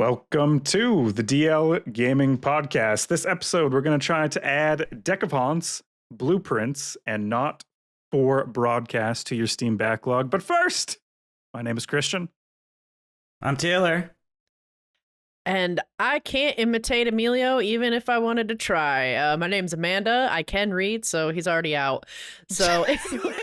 Welcome to the DL Gaming Podcast. This episode, we're going to try to add decapons, blueprints, and not for broadcast to your Steam backlog. But first, my name is Christian. I'm Taylor. And I can't imitate Emilio even if I wanted to try. My name's Amanda. I can read, so he's already out. So anyway.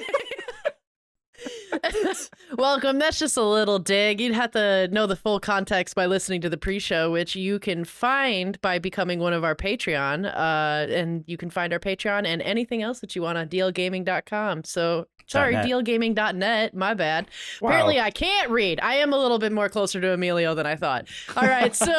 Welcome. That's just a little dig. You'd have to know the full context by listening to the pre-show, which you can find by becoming one of our Patreon. And you can find our Patreon and anything else that you want on dlgaming.com. So sorry, dlgaming.net. My bad. Wow. Apparently I can't read. I am a little bit more closer to Emilio than I thought. All right, so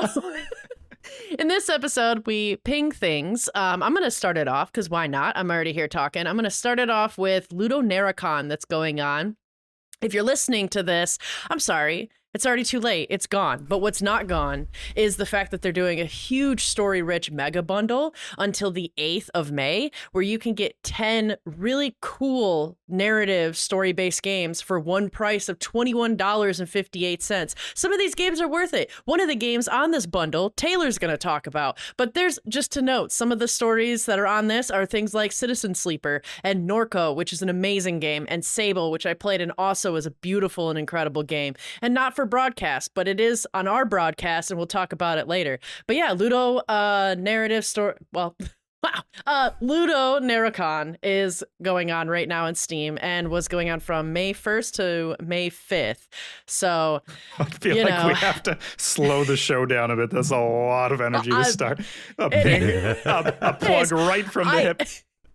in this episode, we ping things. I'm going to start it off because why not? I'm already here talking. I'm going to start it off with LudoNarraCon that's going on. If you're listening to this, I'm sorry. It's already too late. It's gone. But what's not gone is the fact that they're doing a huge story-rich mega bundle until the 8th of May, where you can get 10 really cool narrative story-based games for one price of $21.58. Some of these games are worth it. One of the games on this bundle, Taylor's going to talk about. But there's, just to note, some of the stories that are on this are things like Citizen Sleeper and Norco, which is an amazing game, and Sable, which I played and also is a beautiful and incredible game. And not for broadcast, but it is on our broadcast, and we'll talk about it later. But yeah, Ludo narrative story. Well, wow. LudoNarraCon is going on right now in Steam and was going on from May 1st to May 5th. So I feel like we have to slow the show down a bit. That's a lot of energy to start. A plug right from the hip.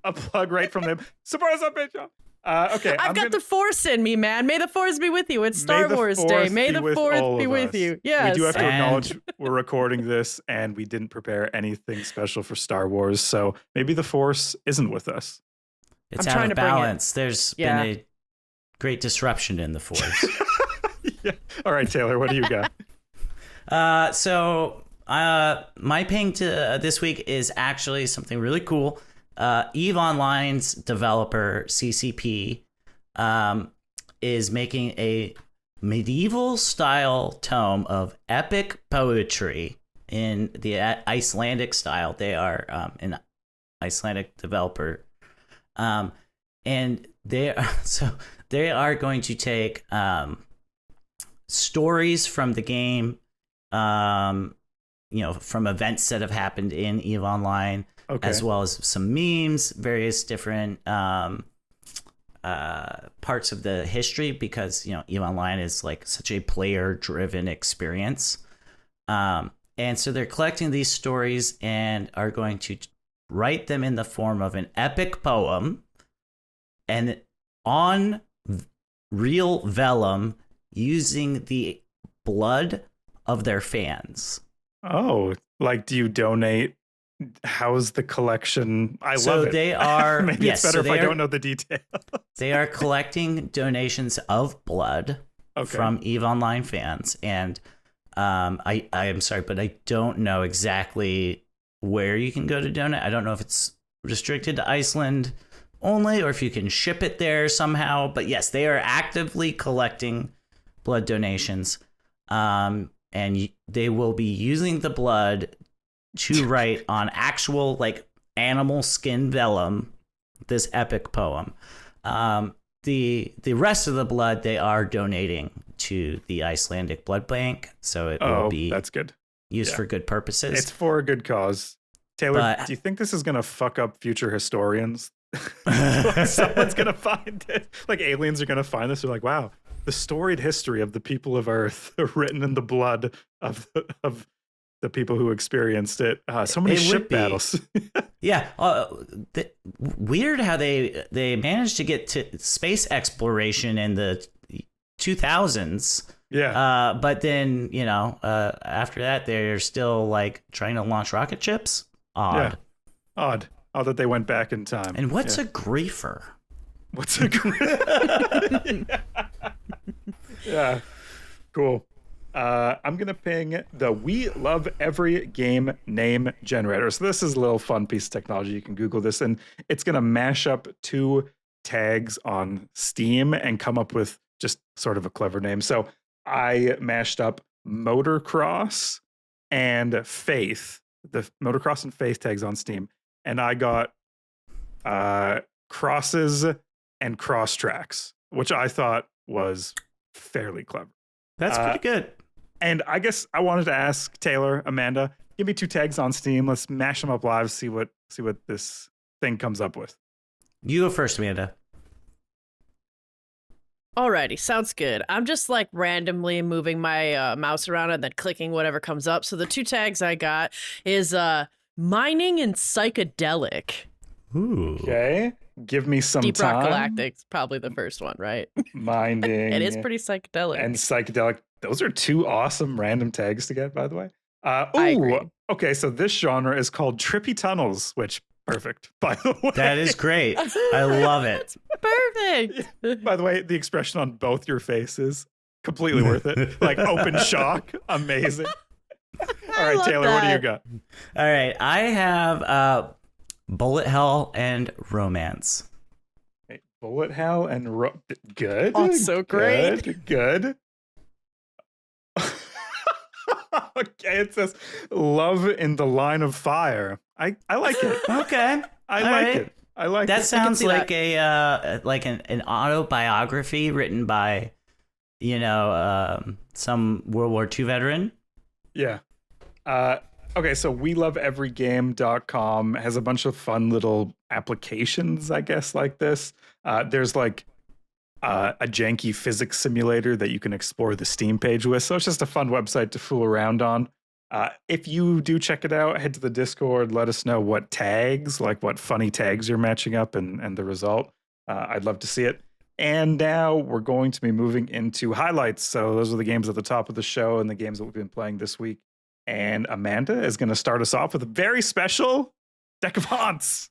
A plug right from the hip. Surprise up, bitch. Okay, I've got the Force in me, man. May the Force be with you. It's Star Wars Day. May the Force be with you. Yes. We do have to acknowledge we're recording this and we didn't prepare anything special for Star Wars, so maybe the Force isn't with us. It's out of balance. There's been a great disruption in the Force. Yeah. All right, Taylor, what do you got? My ping to this week is actually something really cool. EVE Online's developer, CCP, is making a medieval-style tome of epic poetry in the Icelandic style. They are an Icelandic developer, and they are going to take stories from the game, from events that have happened in EVE Online. Okay. As well as some memes, various different parts of the history, because EVE Online is like such a player-driven experience, and so they're collecting these stories and are going to write them in the form of an epic poem, and on real vellum using the blood of their fans. Oh, like, do you donate? How's the collection? I love it. They are maybe it's better if I don't know the details. They are collecting donations of blood from EVE Online fans, and I am sorry, but I don't know exactly where you can go to donate. I don't know if it's restricted to Iceland only or if you can ship it there somehow. But yes, they are actively collecting blood donations, and they will be using the blood to write on actual animal skin vellum this epic poem. The rest of the blood they are donating to the Icelandic blood bank, so it will be that's good. Used for good purposes. It's for a good cause. Taylor, do you think this is gonna fuck up future historians? Someone's gonna find it. Like aliens are gonna find this. They're like, wow, the storied history of the people of Earth written in the blood of the people who experienced it. So many ship battles. Yeah. Weird how they managed to get to space exploration in the 2000s. Yeah. But then, after that, they're still trying to launch rocket ships. Odd. Yeah. Odd that they went back in time. And what's a griefer? What's a griefer? Yeah. Cool. I'm going to ping the We Love Every Game name generator. So this is a little fun piece of technology. You can Google this, and it's going to mash up two tags on Steam and come up with just sort of a clever name. So I mashed up motocross and Faith, the Motocross and Faith tags on Steam, and I got Crosses and Cross Tracks, which I thought was fairly clever. That's pretty good. And I guess I wanted to ask Taylor, Amanda, give me 2 tags on Steam. Let's mash them up live, see what this thing comes up with. You go first, Amanda. Alrighty, sounds good. I'm just like randomly moving my mouse around and then clicking whatever comes up. So the 2 tags I got is mining and psychedelic. Ooh. Okay. Give me some Deep time. Rock Galactic's probably the first one, right? Mining. It is pretty psychedelic. And psychedelic. Those are 2 awesome random tags to get, by the way. I agree. Okay, so this genre is called Trippy Tunnels, which perfect, by the way. That is great. I love it. Perfect. By the way, the expression on both your faces, completely worth it. Like open shock, amazing. All right, Taylor, what do you got? All right, I have Bullet Hell and Romance. Okay, Bullet Hell and good. Oh, so great. Good. Okay, it says Love in the Line of Fire. I like it. Okay. I like it. I like that it. Sounds like an autobiography written by, some World War II veteran. Yeah. Okay, so WeLoveEveryGame.com has a bunch of fun little applications, I guess, like this. There's like a janky physics simulator that you can explore the Steam page with. So it's just a fun website to fool around on. If you do check it out, head to the Discord, let us know what tags, like what funny tags you're matching up and the result. I'd love to see it. And now we're going to be moving into highlights. So those are the games at the top of the show and the games that we've been playing this week. And Amanda is going to start us off with a very special deck of haunts.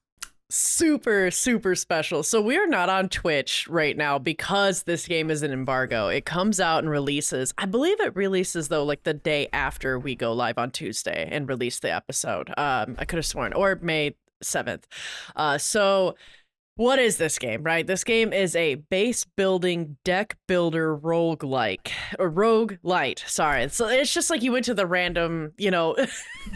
Super, super special. So we are not on Twitch right now because this game is an embargo. It comes out and releases. I believe it releases, though, like the day after we go live on Tuesday and release the episode. I could have sworn. Or May 7th. So what is this game, right? This game is a base building deck builder roguelike. Or roguelite, sorry. So it's just like you went to the random,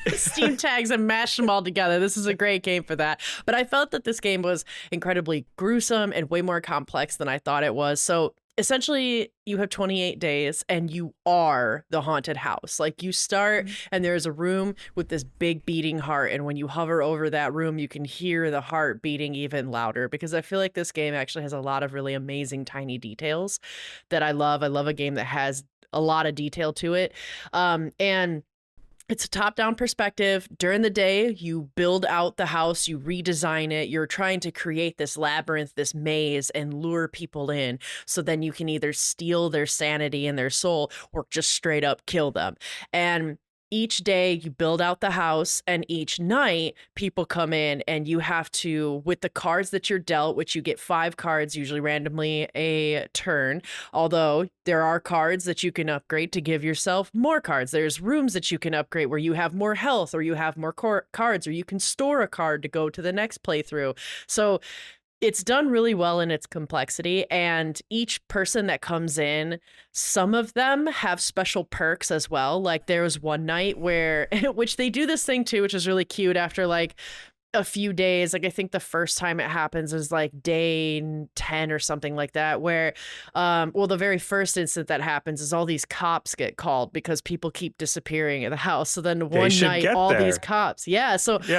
Steam tags and mashed them all together. This is a great game for that. But I felt that this game was incredibly gruesome and way more complex than I thought it was. So essentially, you have 28 days and you are the haunted house. Like you start and there's a room with this big beating heart. And when you hover over that room, you can hear the heart beating even louder, because I feel like this game actually has a lot of really amazing tiny details that I love. I love a game that has a lot of detail to it. And it's a top-down perspective. During the day, you build out the house, you redesign it, you're trying to create this labyrinth, this maze, and lure people in. So then you can either steal their sanity and their soul or just straight up kill them. And each day you build out the house, and each night people come in and you have to, with the cards that you're dealt, which you get 5 cards, usually randomly a turn. Although there are cards that you can upgrade to give yourself more cards. There's rooms that you can upgrade where you have more health or you have more cards, or you can store a card to go to the next playthrough. So it's done really well in its complexity, and each person that comes in, some of them have special perks as well. Like there was one night where, which they do this thing too, which is really cute after like a few days. Like I think the first time it happens is like day 10 or something like that, where the very first instant that happens is all these cops get called because people keep disappearing in the house. So then one night all these cops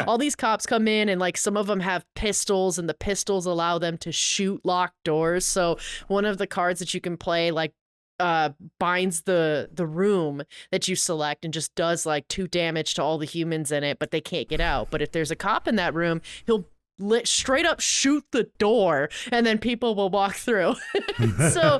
all these cops come in, and like some of them have pistols, and the pistols allow them to shoot locked doors. So one of the cards that you can play like binds the room that you select and just does like 2 damage to all the humans in it, but they can't get out. But if there's a cop in that room, he'll straight up shoot the door, and then people will walk through. So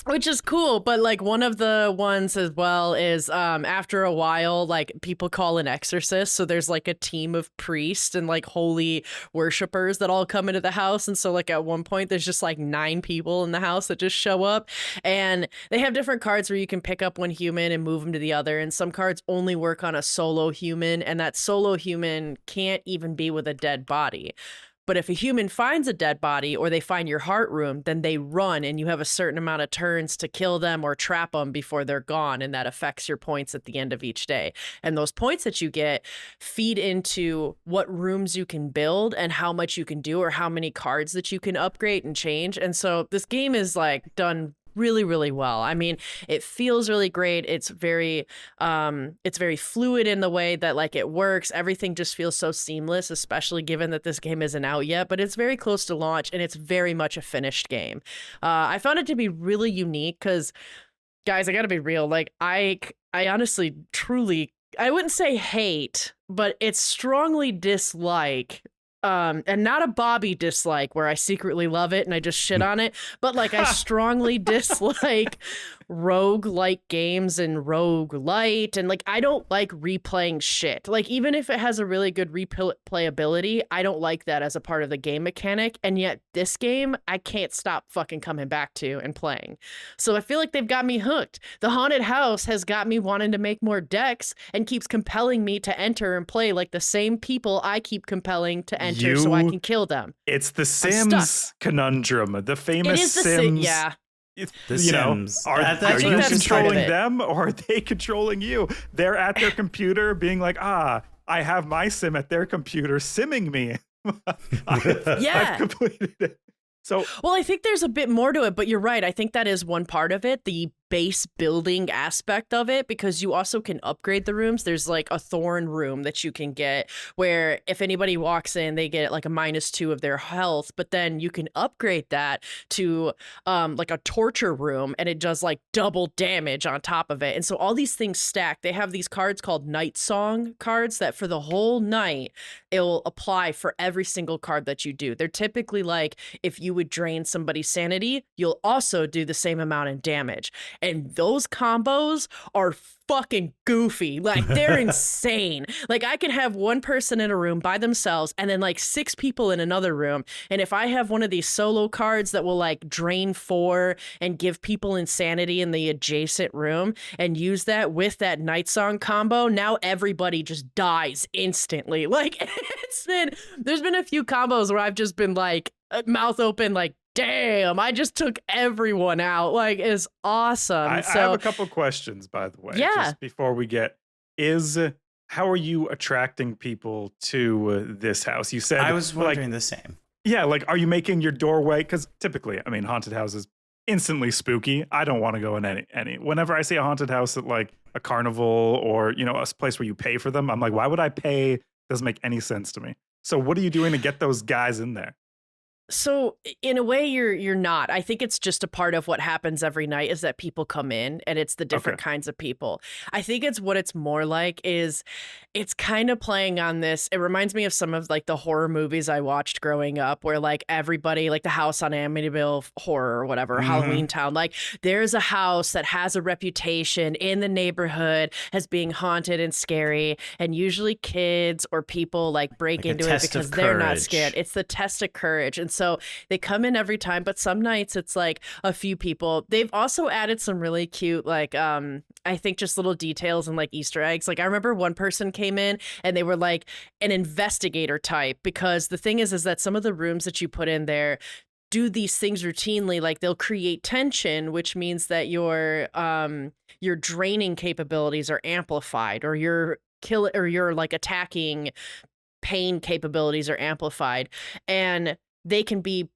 which is cool. But like one of the ones as well is after a while, like people call an exorcist. So there's like a team of priests and like holy worshipers that all come into the house. And so like at one point there's just like 9 people in the house that just show up, and they have different cards where you can pick up one human and move them to the other. And some cards only work on a solo human, and that solo human can't even be with a dead body. But if a human finds a dead body or they find your heart room, then they run and you have a certain amount of turns to kill them or trap them before they're gone. And that affects your points at the end of each day. And those points that you get feed into what rooms you can build and how much you can do or how many cards that you can upgrade and change. And so this game is like done really, really well. I mean, it feels really great. It's very fluid in the way that like it works. Everything just feels so seamless, especially given that this game isn't out yet, but it's very close to launch and it's very much a finished game. I found it to be really unique because, guys, I gotta be real. Like I honestly, truly, I wouldn't say hate, but it's strongly dislike. And not a Bobby dislike where I secretly love it and I just shit on it, but like I strongly dislike rogue-like games and roguelite, and like I don't like replaying shit. Like even if it has a really good replayability, I don't like that as a part of the game mechanic, and yet this game I can't stop fucking coming back to and playing. So I feel like they've got me hooked. The haunted house has got me wanting to make more decks and keeps compelling me to enter and play like the same people I keep compelling to enter so I can kill them. It's the Sims conundrum, the famous Sims. Yeah. The Sims. Are you controlling them or are they controlling you? They're at their computer being like, I have my sim at their computer simming me. I've completed it. So, well, I think there's a bit more to it, but you're right. I think that is one part of it, the base building aspect of it, because you also can upgrade the rooms. There's like a thorn room that you can get where if anybody walks in, they get like a -2 of their health, but then you can upgrade that to like a torture room and it does like double damage on top of it. And so all these things stack. They have these cards called Night Song cards that for the whole night, it'll apply for every single card that you do. They're typically like, if you would drain somebody's sanity, you'll also do the same amount in damage. And those combos are fucking goofy. Like they're insane. Like I could have one person in a room by themselves and then like 6 people in another room. And if I have one of these solo cards that will like drain 4 and give people insanity in the adjacent room and use that with that Night Song combo, now everybody just dies instantly. Like there's been a few combos where I've just been like mouth open, like, damn, I just took everyone out. Like, it's awesome. I have a couple questions, by the way. Yeah. Just before we get, how are you attracting people to this house? You said I was wondering the same. Yeah, like, are you making your doorway? Because typically, I mean, haunted houses instantly spooky. I don't want to go in any. Whenever I see a haunted house at like a carnival or a place where you pay for them, I'm like, why would I pay? Doesn't make any sense to me. So, what are you doing to get those guys in there? So in a way, you're not. I think it's just a part of what happens every night is that people come in and it's the different kinds of people. I think it's what it's more like is it's kind of playing on this. It reminds me of some of like the horror movies I watched growing up where like everybody, like the house on Amityville Horror or whatever, Halloween Town, like there's a house that has a reputation in the neighborhood as being haunted and scary. And usually kids or people like break into it because they're not scared. It's the test of courage. And so they come in every time, but some nights it's like a few people. They've also added some really cute, like, I think just little details and like Easter eggs. Like I remember one person came in and they were like an investigator type, because the thing is that some of the rooms that you put in there do these things routinely. Like they'll create tension, which means that your draining capabilities are amplified, or your like attacking pain capabilities are amplified, and they can be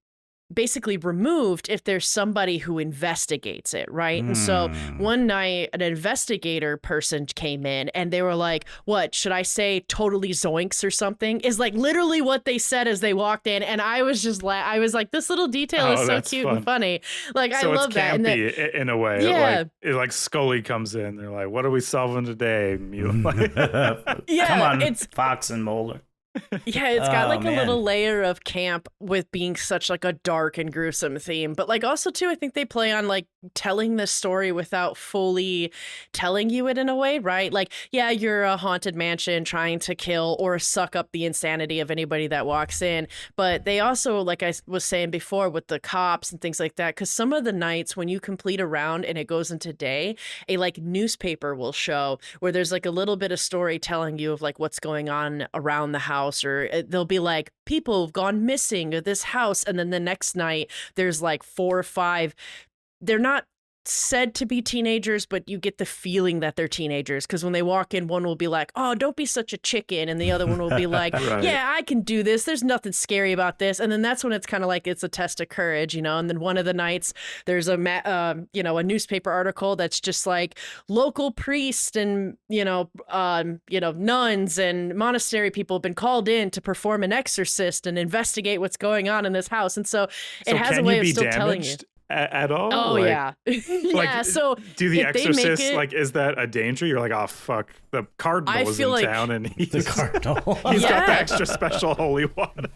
basically removed if there's somebody who investigates it, right? And so one night an investigator person came in and they were like, what should I say, totally zoinks or something, is like literally what they said as they walked in. And I was just I was like, this little detail is so cute and funny. Like so I love that. And in a way. Yeah. Like Scully comes in, they're like, what are we solving today? Yeah, come on, it's Fox and Mulder. Yeah, it's got like a little layer of camp with being such like a dark and gruesome theme. But like also too, I think they play on like telling the story without fully telling you it in a way, right? Like, yeah, you're a haunted mansion trying to kill or suck up the insanity of anybody that walks in. But they also, like I was saying before, with the cops and things like that, because some of the nights when you complete a round and it goes into day, a like newspaper will show where there's like a little bit of story telling you of like what's going on around the house house, or they'll be like, people have gone missing at this house. And then the next night there's like 4 or 5. They're not said to be teenagers, but you get the feeling that they're teenagers, because when they walk in, one will be like, oh, don't be such a chicken, and the other one will be like, Right. yeah, I can do this, there's nothing scary about this. And then that's when it's kind of like it's a test of courage, and then one of the nights there's a a newspaper article that's just like, local priests and nuns and monastery people have been called in to perform an exorcist and investigate what's going on in this house. And so it has a way of still telling you at all? Oh, yeah. Yeah, so do the if they make exorcist, it, is that a danger? You're like, oh, fuck, the cardinal is in town and he's The cardinal. he's got the extra special holy water.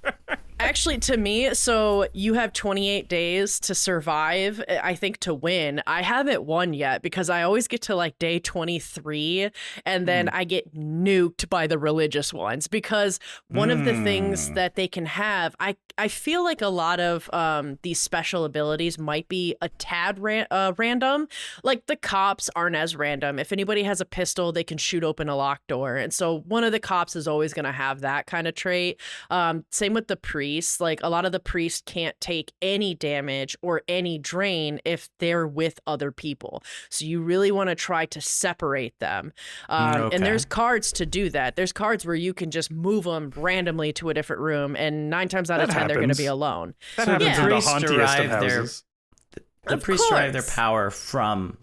Actually, to me, so you have 28 days to survive, I think, to win. I haven't won yet because I always get to like day 23 and then I get nuked by the religious ones, because one of the things that they can have, I feel like a lot of these special abilities might be a tad random. Like the cops aren't as random. If anybody has a pistol, they can shoot open a locked door. And so one of the cops is always going to have that kind of trait. Same with the priests. Like a lot of the priests can't take any damage or any drain if they're with other people. So you really want to try to separate them. And there's cards to do that. There's cards where you can just move them randomly to a different room, and 9 times out of 10 they're going to be alone. That happens in the priests hauntiest of houses. The priests derive their power from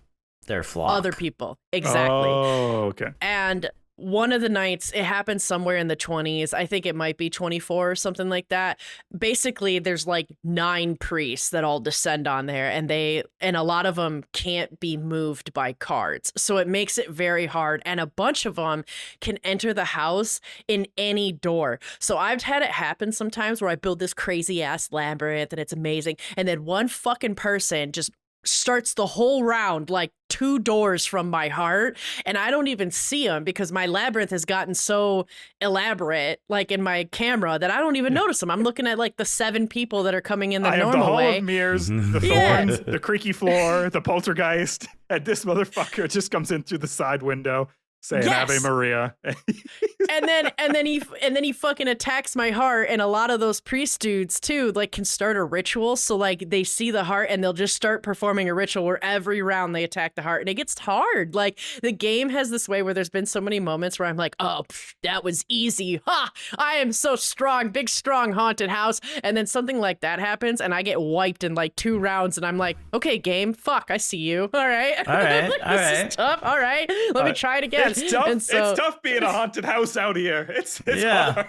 their flock. Other people. Exactly. Oh, okay. And one of the nights, it happened somewhere in the 20s. I think it might be 24 or something like that. Basically, there's like 9 priests that all descend on there, and a lot of them can't be moved by cards. So it makes it very hard. And a bunch of them can enter the house in any door. So I've had it happen sometimes where I build this crazy ass labyrinth and it's amazing. And then one fucking person just starts the whole round like 2 doors from my heart, and I don't even see them because my labyrinth has gotten so elaborate, like in my camera, that I don't even notice them. I'm looking at like the 7 people that are coming in the I have normal the Hall way. of Mirrors, the thorns, the creaky floor, the poltergeist, and this motherfucker just comes in through the side window saying Ave Maria. and then he fucking attacks my heart, and a lot of those priest dudes too like can start a ritual. So like they see the heart and they'll just start performing a ritual where every round they attack the heart, and it gets hard. Like the game has this way where there's been so many moments where I'm like, oh, that was easy. Ha! I am so strong, big strong haunted house. And then something like that happens and I get wiped in like 2 rounds, and I'm like, okay, game, fuck, I see you. All right. This is tough. All right. Let me try it again. It's tough. And so, it's tough being a haunted house out here. It's hard.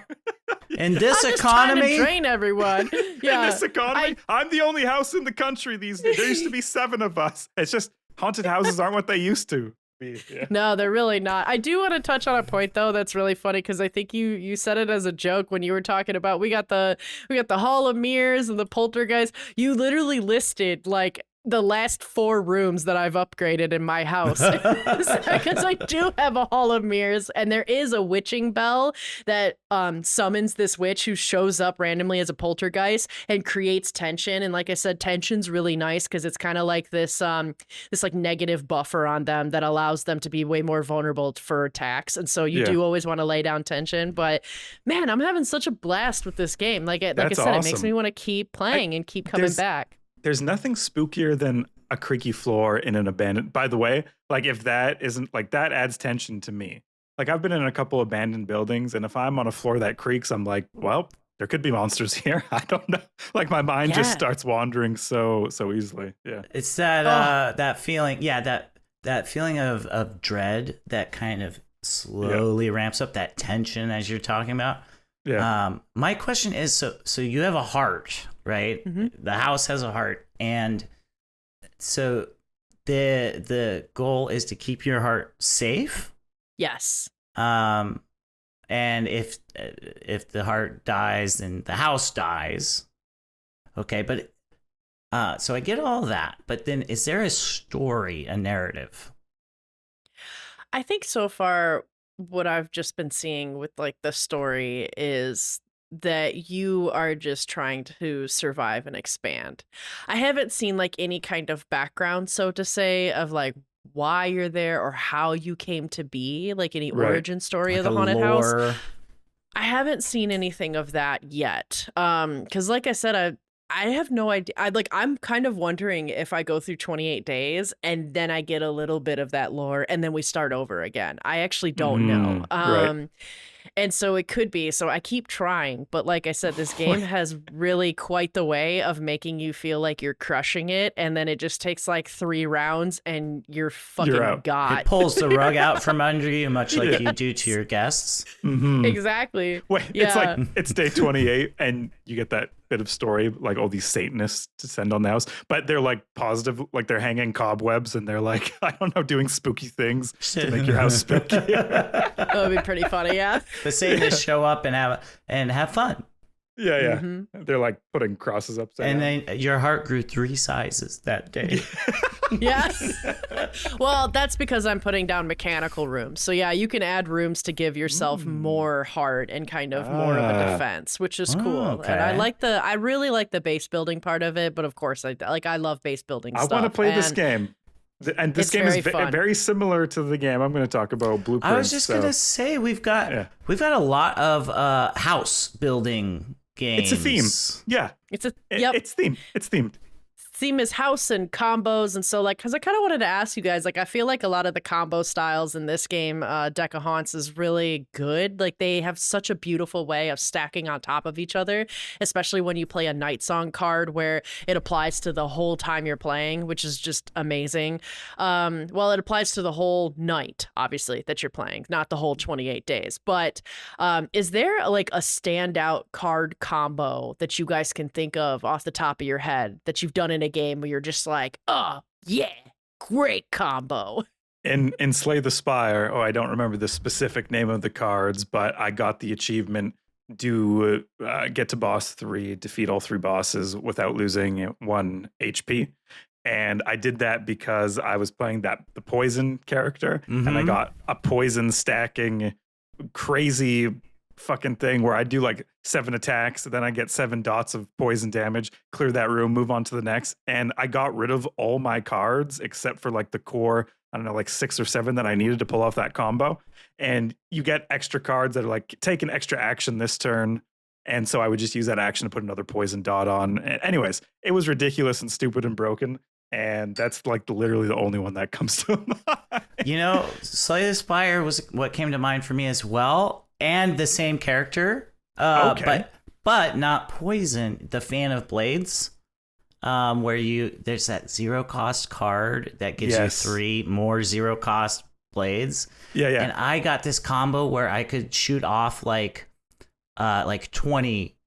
In this I'm just economy, trying to drain everyone. Yeah. In this economy, I'm the only house in the country these days. There used to be 7 of us. It's just haunted houses aren't what they used to be. Yeah. No, they're really not. I do want to touch on a point though that's really funny, because I think you said it as a joke when you were talking about we got the Hall of Mirrors and the poltergeist. You literally listed like the last 4 rooms that I've upgraded in my house, because I do have a Hall of Mirrors, and there is a witching bell that summons this witch who shows up randomly as a poltergeist and creates tension. And like I said, tension's really nice because it's kind of like this like negative buffer on them that allows them to be way more vulnerable for attacks. And so you do always want to lay down tension. But man, I'm having such a blast with this game. Like I said, awesome. It makes me want to keep playing and keep coming back. There's nothing spookier than a creaky floor in an abandoned. By the way, like if that isn't like that adds tension to me. Like I've been in a couple abandoned buildings, and if I'm on a floor that creaks, I'm like, well, there could be monsters here. I don't know. Like my mind just starts wandering so easily. Yeah. It's that that feeling. Yeah, that feeling of dread that kind of slowly ramps up that tension as you're talking about. Yeah. My question is, so you have a heart, right? Mm-hmm. The house has a heart, and so the goal is to keep your heart safe. Yes. And if the heart dies, then the house dies. Okay, but so I get all that, but then is there a story, a narrative? I think so far what I've just been seeing with like the story is that you are just trying to survive and expand. I haven't seen like any kind of background, so to say, of like why you're there or how you came to be, like any origin story like of the haunted house. I haven't seen anything of that yet. Because like I said, I have no idea. I'm kind of wondering if I go through 28 days and then I get a little bit of that lore and then we start over again. I actually don't know. Right. And so it could be. So I keep trying. But like I said, this game has really quite the way of making you feel like you're crushing it. And then it just takes like 3 rounds and you're fucking got. It pulls the rug out from under you, much like you do to your guests. Mm-hmm. Exactly. Wait, it's like it's day 28 and you get that bit of story, like all these Satanists descend on the house, but they're like positive, like they're hanging cobwebs and they're like, I don't know, doing spooky things to make your house spooky. That would be pretty funny, yeah. The Satanists show up and have fun. Yeah. Mm-hmm. They're like putting crosses upside down. And then your heart grew 3 sizes that day. Yes. Well, that's because I'm putting down mechanical rooms. So yeah, you can add rooms to give yourself more heart and kind of more of a defense, which is cool. Okay. And I really like the base building part of it, but of course I love base building stuff. I want to play this game. And this game is very similar to the game I'm going to talk about, Blueprints. I was just going to say we've got a lot of house building games. It's a theme. Yeah. It's themed. Theme is house and combos, and so like, because I kind of wanted to ask you guys, like, I feel like a lot of the combo styles in this game, Deck of Haunts, is really good. Like, they have such a beautiful way of stacking on top of each other, especially when you play a Night Song card where it applies to the whole time you're playing, which is just amazing. Well, it applies to the whole night, obviously, that you're playing, not the whole 28 days. But is there like a standout card combo that you guys can think of off the top of your head that you've done in a game where you're just like, oh yeah, great combo? In Slay the Spire, I don't remember the specific name of the cards, but I got the achievement to get to boss 3, defeat all 3 bosses without losing 1 HP. And I did that because I was playing the poison character, and I got a poison stacking crazy fucking thing where I do like 7 attacks, then I get 7 dots of poison damage, clear that room, move on to the next. And I got rid of all my cards except for like the core, I don't know, like 6 or 7 that I needed to pull off that combo. And you get extra cards that are like, take an extra action this turn. And so I would just use that action to put another poison dot on. Anyways, it was ridiculous and stupid and broken. And that's like literally the only one that comes to mind. You know, Slay the Spire was what came to mind for me as well. And the same character, but not poison. The Fan of Blades, where there's that 0 cost card that gives you 3 more 0 cost blades. Yeah. And I got this combo where I could shoot off like 20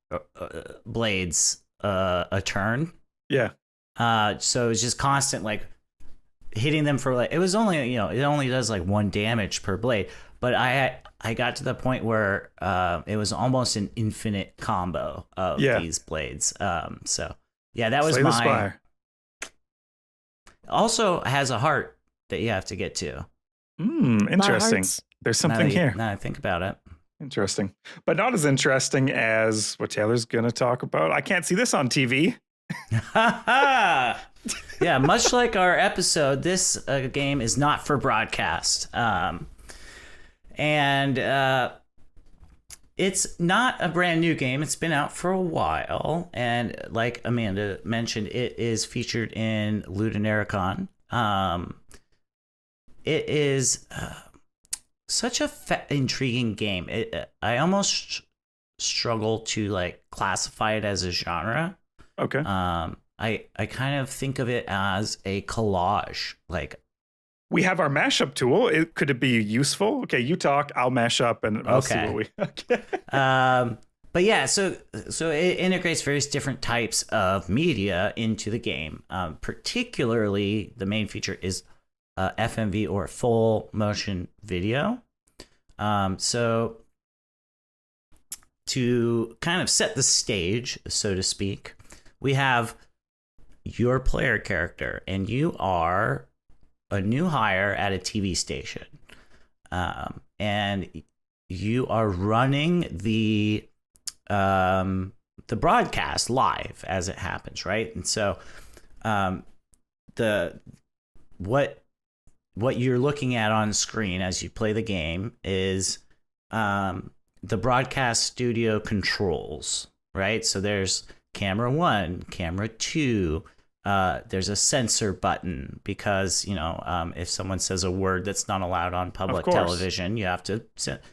blades a turn. Yeah. So it's just constant like hitting them for like, it was only, it only does like 1 damage per blade, but I got to the point where it was almost an infinite combo of these blades. So yeah, that was Slay the Spire. Also has a heart that you have to get to. Interesting. There's something here. Now I think about it. Interesting. But not as interesting as what Taylor's going to talk about. I can't see this on TV. Yeah, much like our episode, this game is not for broadcast. And it's not a brand new game. It's been out for a while. And like Amanda mentioned, it is featured in LudoNarraCon. It is such a intriguing game. I almost struggle to like classify it as a genre. Okay. I kind of think of it as a collage. Like, we have our mashup tool. Could it be useful? Okay, you talk, I'll mash up, and I'll see what we... Okay. But yeah, so it integrates various different types of media into the game. Particularly, the main feature is FMV, or full motion video. So to kind of set the stage, so to speak, we have your player character, and you are a new hire at a TV station, and you are running the broadcast live as it happens, right? And so, what you're looking at on screen as you play the game is the broadcast studio controls, right? So there's camera 1, camera 2. There's a censor button because, if someone says a word that's not allowed on public television, you have to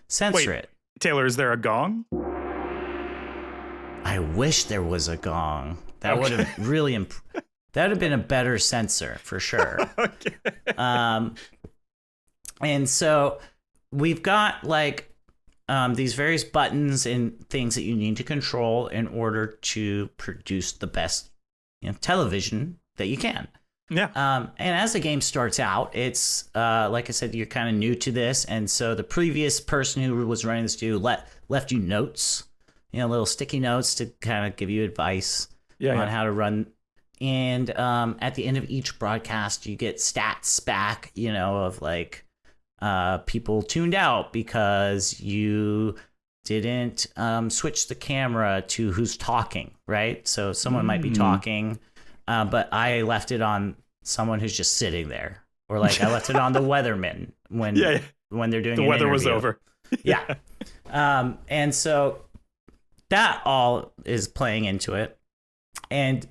censor it. Taylor, is there a gong? I wish there was a gong. That would have really that would have been a better censor for sure. Okay. And so we've got like these various buttons and things that you need to control in order to produce the best television that you can. Yeah. And as the game starts out, it's like I said, you're kind of new to this, and so the previous person who was running the studio left you notes, little sticky notes to kind of give you advice on how to run. And at the end of each broadcast, you get stats back, of like people tuned out because you didn't switch the camera to who's talking, right? So someone might be talking, but I left it on someone who's just sitting there, or like I left it on the weatherman when they're doing the an weather interview. was over. Yeah. And so that all is playing into it, and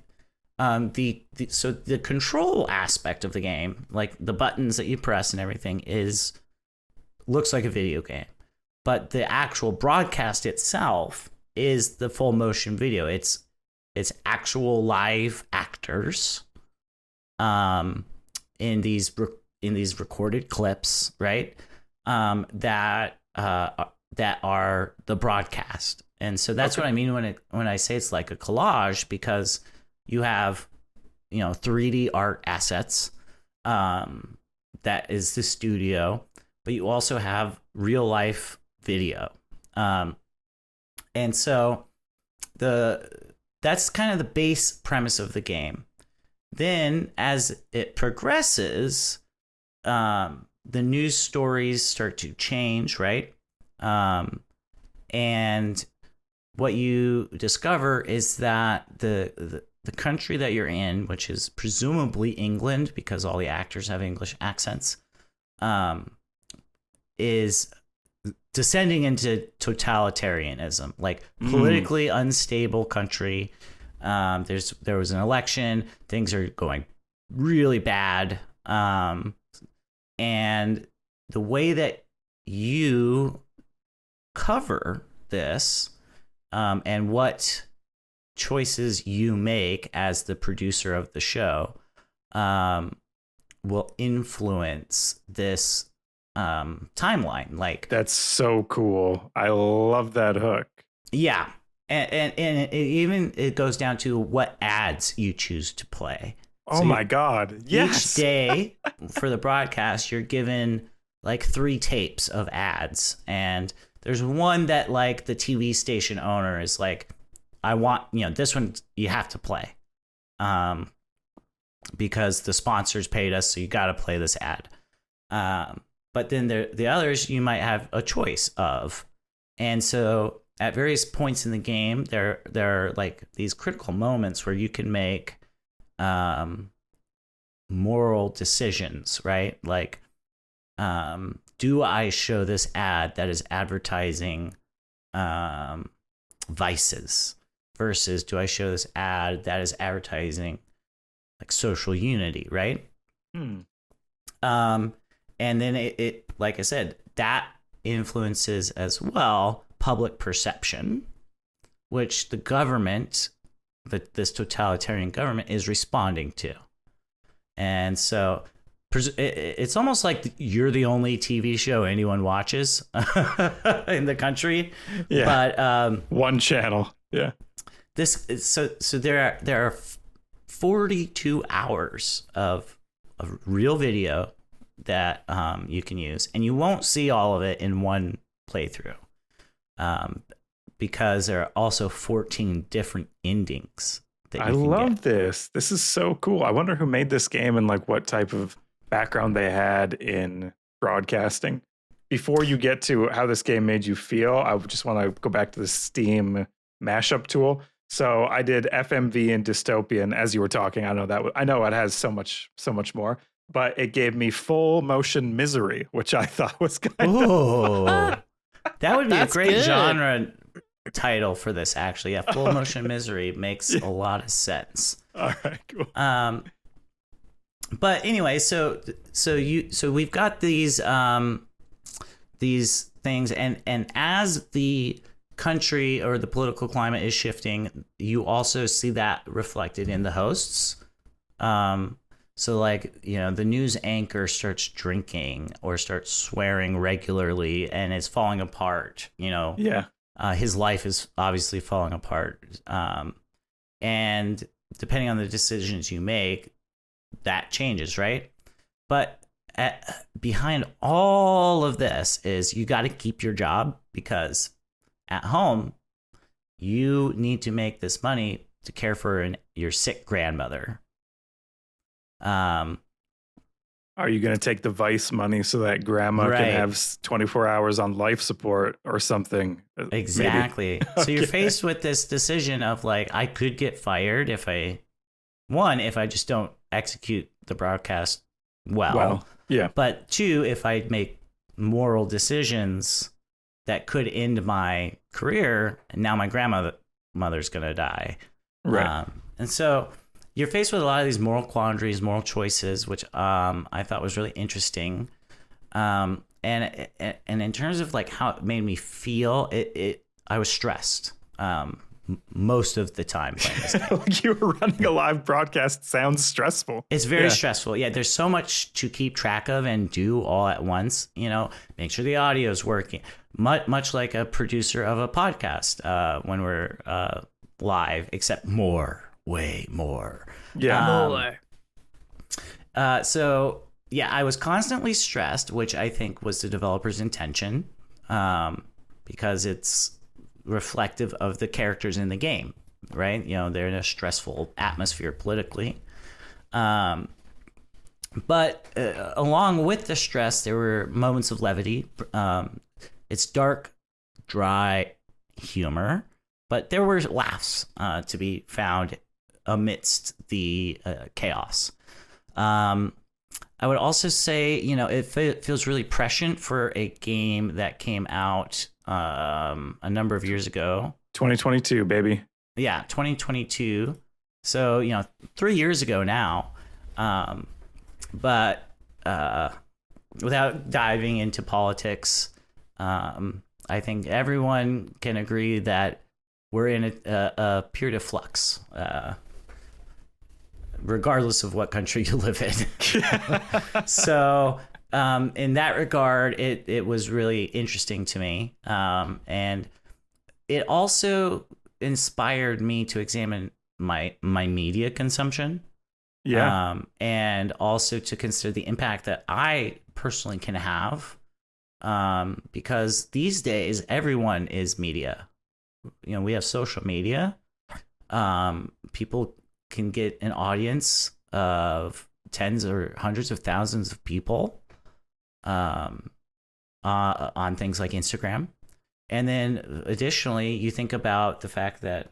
so the control aspect of the game, like the buttons that you press and everything, looks like a video game, but the actual broadcast itself is the full motion video. It's actual live actors in these recorded clips, right? That are the broadcast. And so that's what I mean when I say it's like a collage, because you have 3D art assets, that is the studio, but you also have real life video. And so that's kind of the base premise of the game. Then as it progresses, the news stories start to change, right? And what you discover is that the country that you're in, which is presumably England, because all the actors have English accents, is descending into totalitarianism, like politically unstable country. There was an election, things are going really bad, and the way that you cover this, and what choices you make as the producer of the show, will influence this timeline. Like, that's so cool. I love that hook. Yeah. And it goes down to what ads you choose to play. Oh my God. Yes. Each day for the broadcast, you're given like 3 tapes of ads. And there's one that like the TV station owner is like, I want, this one you have to play. Because the sponsors paid us, so you got to play this ad. But then the others you might have a choice of. And so at various points in the game, there are like these critical moments where you can make moral decisions, right? Like, do I show this ad that is advertising vices versus do I show this ad that is advertising like social unity, right? And then it like I said, that influences as well public perception, which the government, this totalitarian government, is responding to. And so it's almost like you're the only TV show anyone watches in the country. Yeah. But one channel. Yeah. So there are 42 hours of real video that you can use, and you won't see all of it in one playthrough, because there are also 14 different endings that you can love get. this. This is so cool. I wonder who made this game and like what type of background they had in broadcasting. Before you get to how this game made you feel, I just want to go back to the Steam mashup tool. So I did FMV and dystopian as you were talking. I know it has so much more, but it gave me full motion misery, which I thought was kind of that That would be a That's great good. genre title for this, actually. Yeah, Full Motion Misery makes a lot of sense. All right, cool. But anyway, so we've got these things, and as the country or the political climate is shifting, you also see that reflected in the hosts. So like, you know, the news anchor starts drinking or starts swearing regularly and is falling apart, you know. Yeah. His life is obviously falling apart. And depending on the decisions you make, that changes, right? But behind all of this is you got to keep your job, because at home, you need to make this money to care for your sick grandmother. Are you going to take the Vice money so that grandma Right. can have 24 hours on life support or something? Exactly. So you're faced with this decision of like, I could get fired if I just don't execute the broadcast well. Yeah. But two, if I make moral decisions that could end my career, and now my grandmother's going to die. Right. And so you're faced with a lot of these moral quandaries, moral choices, which I thought was really interesting. And in terms of like how it made me feel, I was stressed most of the time playing this game. Like you were running a live broadcast sounds stressful. It's very stressful. Yeah, there's so much to keep track of and do all at once. You know, make sure the audio is working. Much like a producer of a podcast when we're live, except way more. Yeah. So yeah, I was constantly stressed, which I think was the developer's intention, because it's reflective of the characters in the game, right? You know, they're in a stressful atmosphere politically. But along with the stress, there were moments of levity. It's dark, dry humor, but there were laughs to be found amidst the chaos. I would also say, you know, it feels really prescient for a game that came out a number of years ago. 2022, baby. Yeah, 2022. So, you know, 3 years ago now. But without diving into politics, I think everyone can agree that we're in a period of flux, regardless of what country you live in. So in that regard, it was really interesting to me. And it also inspired me to examine my media consumption. Yeah. And also to consider the impact that I personally can have. Because these days, everyone is media. You know, we have social media. People can get an audience of tens or hundreds of thousands of people on things like Instagram. And then additionally, you think about the fact that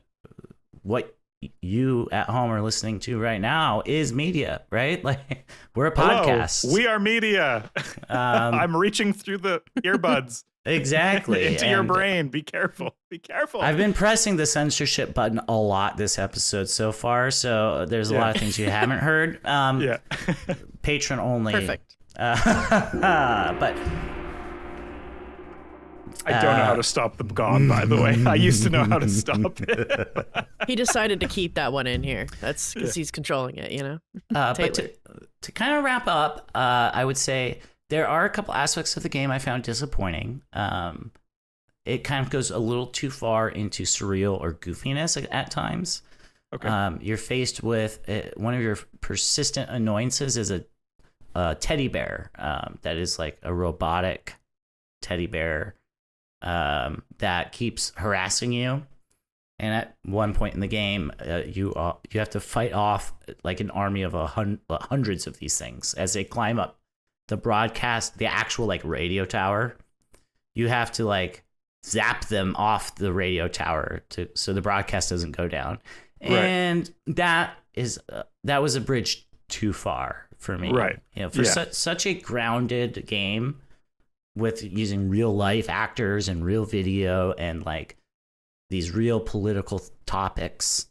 what you at home are listening to right now is media, right? Like, we're a podcast. Hello, we are media. I'm reaching through the earbuds. Exactly. Into your brain. Be careful. Be careful. I've been pressing the censorship button a lot this episode so far, so there's a lot of things you haven't heard. Patron only. Perfect. But I don't know how to stop the gong, by the way. I used to know how to stop it. He decided to keep that one in here. That's because he's controlling it, you know? But to kind of wrap up, I would say there are a couple aspects of the game I found disappointing. It kind of goes a little too far into surreal or goofiness at times. Okay. You're faced with one of your persistent annoyances is a teddy bear that is like a robotic teddy bear that keeps harassing you. And at one point in the game, you have to fight off like an army of hundreds of these things as they climb up the broadcast, the actual like radio tower. You have to like zap them off the radio tower so the broadcast doesn't go down. And that was a bridge too far for me. Right. You know, for such a grounded game, with using real life actors and real video and like these real political topics.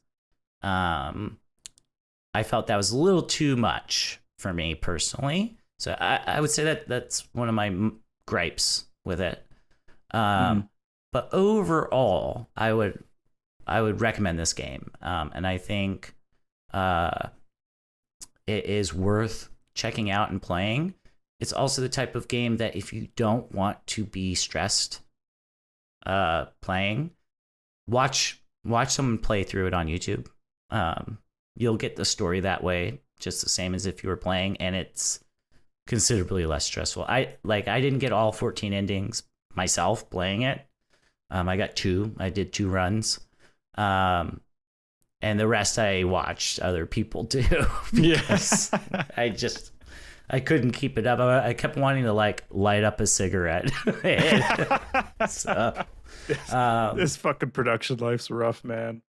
I felt that was a little too much for me personally. So I would say that that's one of my gripes with it. But overall, I would recommend this game. And I think it is worth checking out and playing. It's also the type of game that if you don't want to be stressed playing, watch someone play through it on YouTube. You'll get the story that way, just the same as if you were playing, and it's considerably less stressful. I didn't get all 14 endings myself playing it. I got 2. I did 2 runs. And the rest I watched other people do because I couldn't keep it up. I kept wanting to like light up a cigarette. So, this fucking production life's rough, man.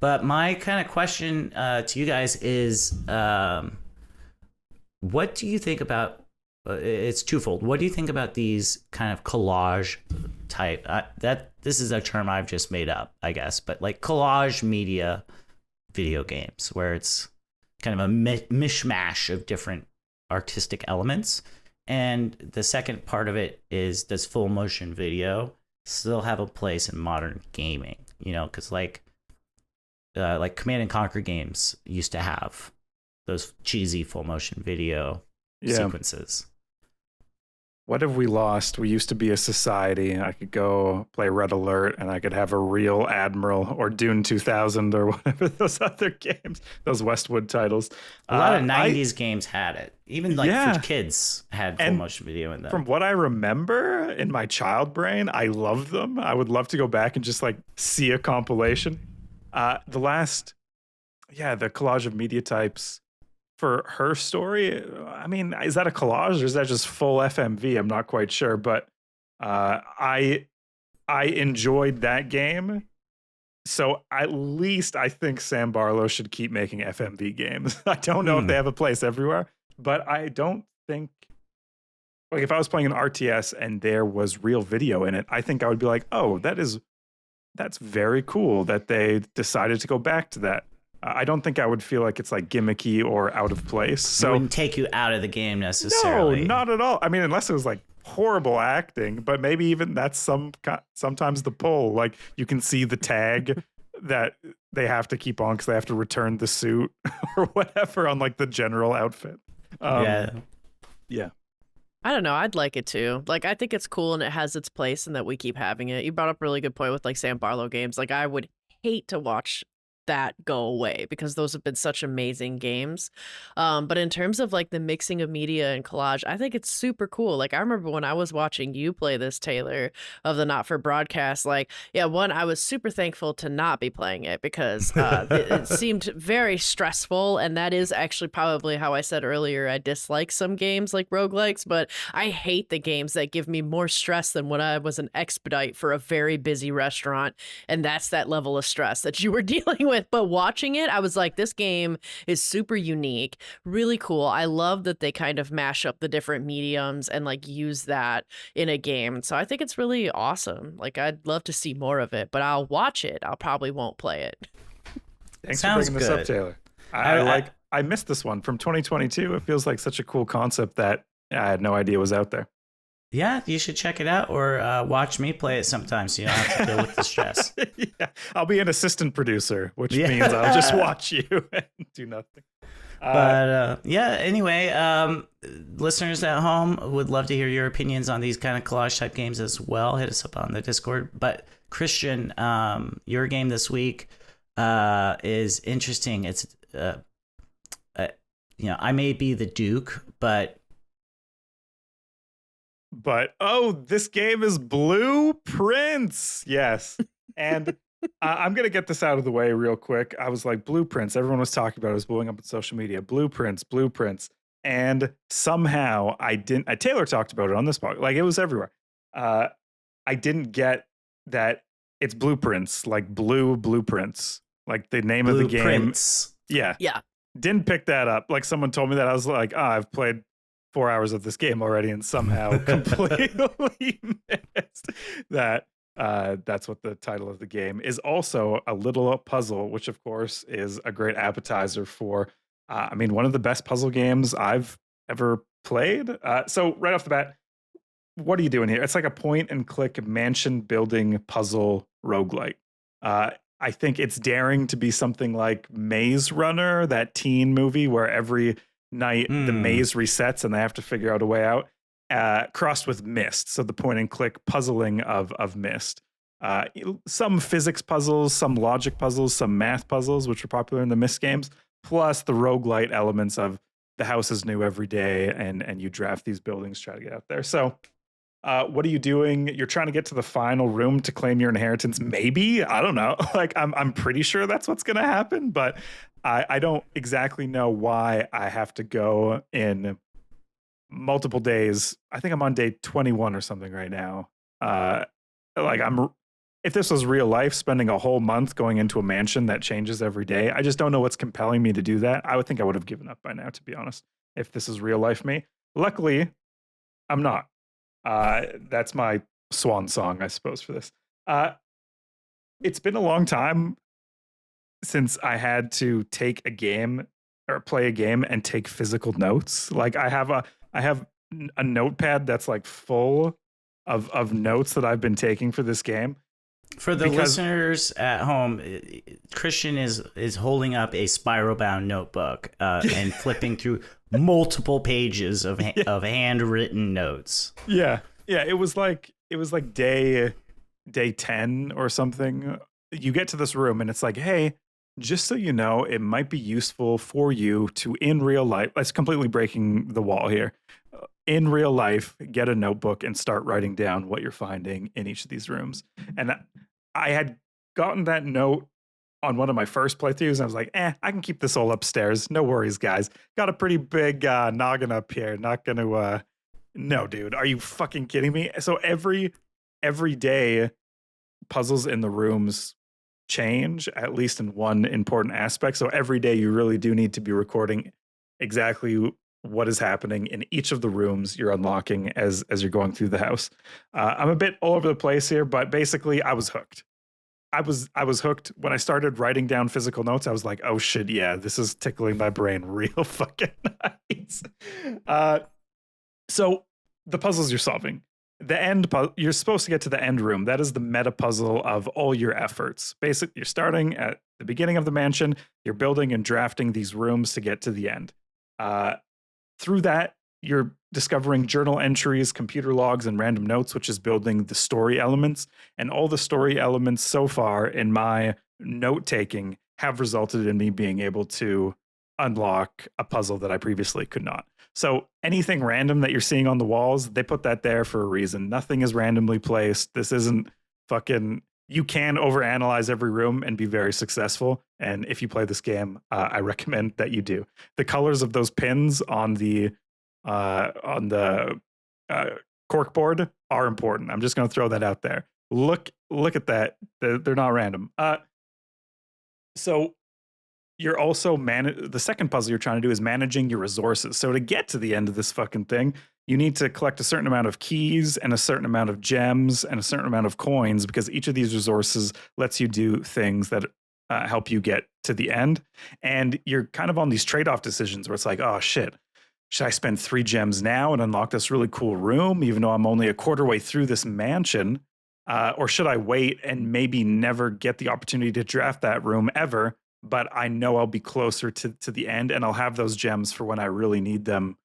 But my kind of question to you guys is, what do you think about? It's twofold. What do you think about these kind of collage type? That this is a term I've just made up, I guess, but like collage media video games, where it's kind of a mishmash of different artistic elements. And the second part of it is, does full motion video still have a place in modern gaming? You know, because like Command and Conquer games used to have those cheesy full motion video sequences. What have we lost? We used to be a society. I could go play Red Alert and I could have a real Admiral or Dune 2000 or whatever those other games, those Westwood titles. A lot of 90s games had it. Even like for kids had full motion video in them. From what I remember in my child brain, I loved them. I would love to go back and just like see a compilation. The collage of media types for her story, I mean, is that a collage or is that just full FMV? I'm not quite sure, but I enjoyed that game. So at least I think Sam Barlow should keep making FMV games. I don't know if they have a place everywhere, but I don't think, like, if I was playing an RTS and there was real video in it, I think I would be like, oh, that's very cool that they decided to go back to that. I don't think I would feel like it's like gimmicky or out of place. So it wouldn't take you out of the game necessarily. No, not at all. I mean, unless it was like horrible acting, but maybe even that's sometimes the pull. Like you can see the tag that they have to keep on because they have to return the suit or whatever on like the general outfit. Yeah. I don't know. I'd like it too. Like, I think it's cool and it has its place and that we keep having it. You brought up a really good point with like Sam Barlow games. Like, I would hate to watch that go away because those have been such amazing games. But in terms of like the mixing of media and collage, I think it's super cool. Like I remember when I was watching you play this, Taylor, of the Not For Broadcast, like, I was super thankful to not be playing it because it seemed very stressful. And that is actually probably how I said earlier, I dislike some games like roguelikes, but I hate the games that give me more stress than when I was an expedite for a very busy restaurant. And that's that level of stress that you were dealing with. But watching it, I was like, this game is super unique, really cool. I love that they kind of mash up the different mediums and like use that in a game. So I think it's really awesome. Like I'd love to see more of it, but I'll watch it. I'll probably won't play it. Thanks for bringing this up, Taylor. I missed this one from 2022. It feels like such a cool concept that I had no idea was out there. Yeah, you should check it out or watch me play it sometime so you don't have to deal with the stress. Yeah, I'll be an assistant producer, which means I'll just watch you and do nothing. But anyway, listeners at home would love to hear your opinions on these kind of collage type games as well. Hit us up on the Discord. But Christian, your game this week is interesting. It's, I may be the Duke, but this game is Blueprints. Yes. And I'm going to get this out of the way real quick. I was like, Blueprints. Everyone was talking about it. It was blowing up on social media. Blueprints. And somehow Taylor talked about it on this podcast. Like it was everywhere. I didn't get that it's Blueprints, like blueprints, like the name of the game. Yeah. Didn't pick that up. Like someone told me that. I was like, I've played 4 hours of this game already and somehow completely missed that that's what the title of the game is. Also a little puzzle, which of course is a great appetizer for, one of the best puzzle games I've ever played. So right off the bat, what are you doing here? It's like a point and click mansion building puzzle roguelike. I think it's daring to be something like Maze Runner, that teen movie where every night the maze resets and they have to figure out a way out, crossed with Myst. So the point and click puzzling of Myst. Some physics puzzles, some logic puzzles, some math puzzles, which are popular in the Myst games, plus the roguelite elements of the house is new every day and you draft these buildings, try to get out there. So what are you doing? You're trying to get to the final room to claim your inheritance. Maybe, I don't know. Like I'm pretty sure that's what's going to happen, but I don't exactly know why I have to go in multiple days. I think I'm on day 21 or something right now. If this was real life, spending a whole month going into a mansion that changes every day, I just don't know what's compelling me to do that. I would think I would have given up by now, to be honest, if this is real life me. Luckily, I'm not. That's my swan song, I suppose, for this. It's been a long time since I had to take a game or play a game and take physical notes. Like I have a notepad that's like full of notes that I've been taking for this game. For the listeners at home, Christian is holding up a spiral-bound notebook and flipping through multiple pages of handwritten notes. Yeah. It was like day 10 or something. You get to this room and it's like, hey, just so you know, it might be useful for you to, in real life, that's completely breaking the wall here. In real life, get a notebook and start writing down what you're finding in each of these rooms. And I had gotten that note on one of my first playthroughs, and I was like, I can keep this all upstairs. No worries, guys. Got a pretty big noggin up here. Not gonna, no, dude. Are you fucking kidding me? So every day, puzzles in the rooms change, at least in one important aspect. So every day you really do need to be recording exactly what is happening in each of the rooms you're unlocking as you're going through the house. I'm a bit all over the place here, but basically I was hooked. I was hooked when I started writing down physical notes. I was like, oh shit, yeah, this is tickling my brain real fucking nice. So the puzzles you're solving, you're supposed to get to the end room. That is the meta puzzle of all your efforts. Basically, you're starting at the beginning of the mansion. You're building and drafting these rooms to get to the end. Through that, you're discovering journal entries, computer logs, and random notes, which is building the story elements. And all the story elements so far in my note taking have resulted in me being able to unlock a puzzle that I previously could not. So anything random that you're seeing on the walls, they put that there for a reason. Nothing is randomly placed. This isn't fucking... You can overanalyze every room and be very successful. And if you play this game, I recommend that you do. The colors of those pins on the corkboard are important. I'm just going to throw that out there. Look at that. They're not random. So you're also the second puzzle you're trying to do is managing your resources. So to get to the end of this fucking thing, you need to collect a certain amount of keys and a certain amount of gems and a certain amount of coins, because each of these resources lets you do things that help you get to the end. And you're kind of on these trade-off decisions where it's like, oh shit, should I spend 3 gems now and unlock this really cool room, even though I'm only a quarter way through this mansion? Or should I wait and maybe never get the opportunity to draft that room ever, but I know I'll be closer to the end and I'll have those gems for when I really need them?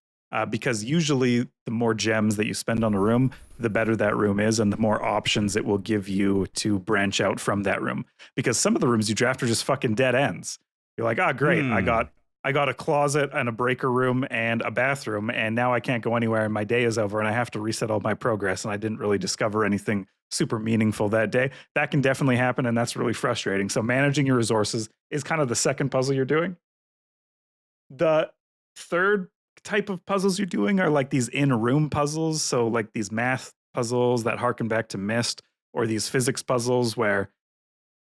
Because usually the more gems that you spend on a room, the better that room is and the more options it will give you to branch out from that room. Because some of the rooms you draft are just fucking dead ends. You're like, oh, great, I got a closet and a breaker room and a bathroom, and now I can't go anywhere and my day is over and I have to reset all my progress and I didn't really discover anything super meaningful that day. That can definitely happen, and that's really frustrating. So managing your resources is kind of the second puzzle you're doing. The third type of puzzles you're doing are like these in-room puzzles. So like these math puzzles that harken back to Myst, or these physics puzzles where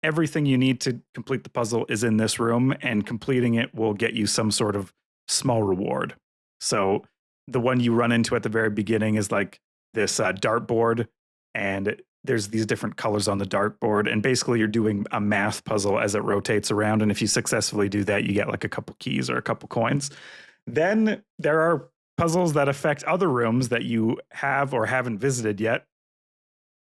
everything you need to complete the puzzle is in this room, and completing it will get you some sort of small reward. So the one you run into at the very beginning is like this dartboard, and there's these different colors on the dartboard, and basically you're doing a math puzzle as it rotates around, and if you successfully do that, you get like a couple keys or a couple coins. Then there are puzzles that affect other rooms that you have or haven't visited yet,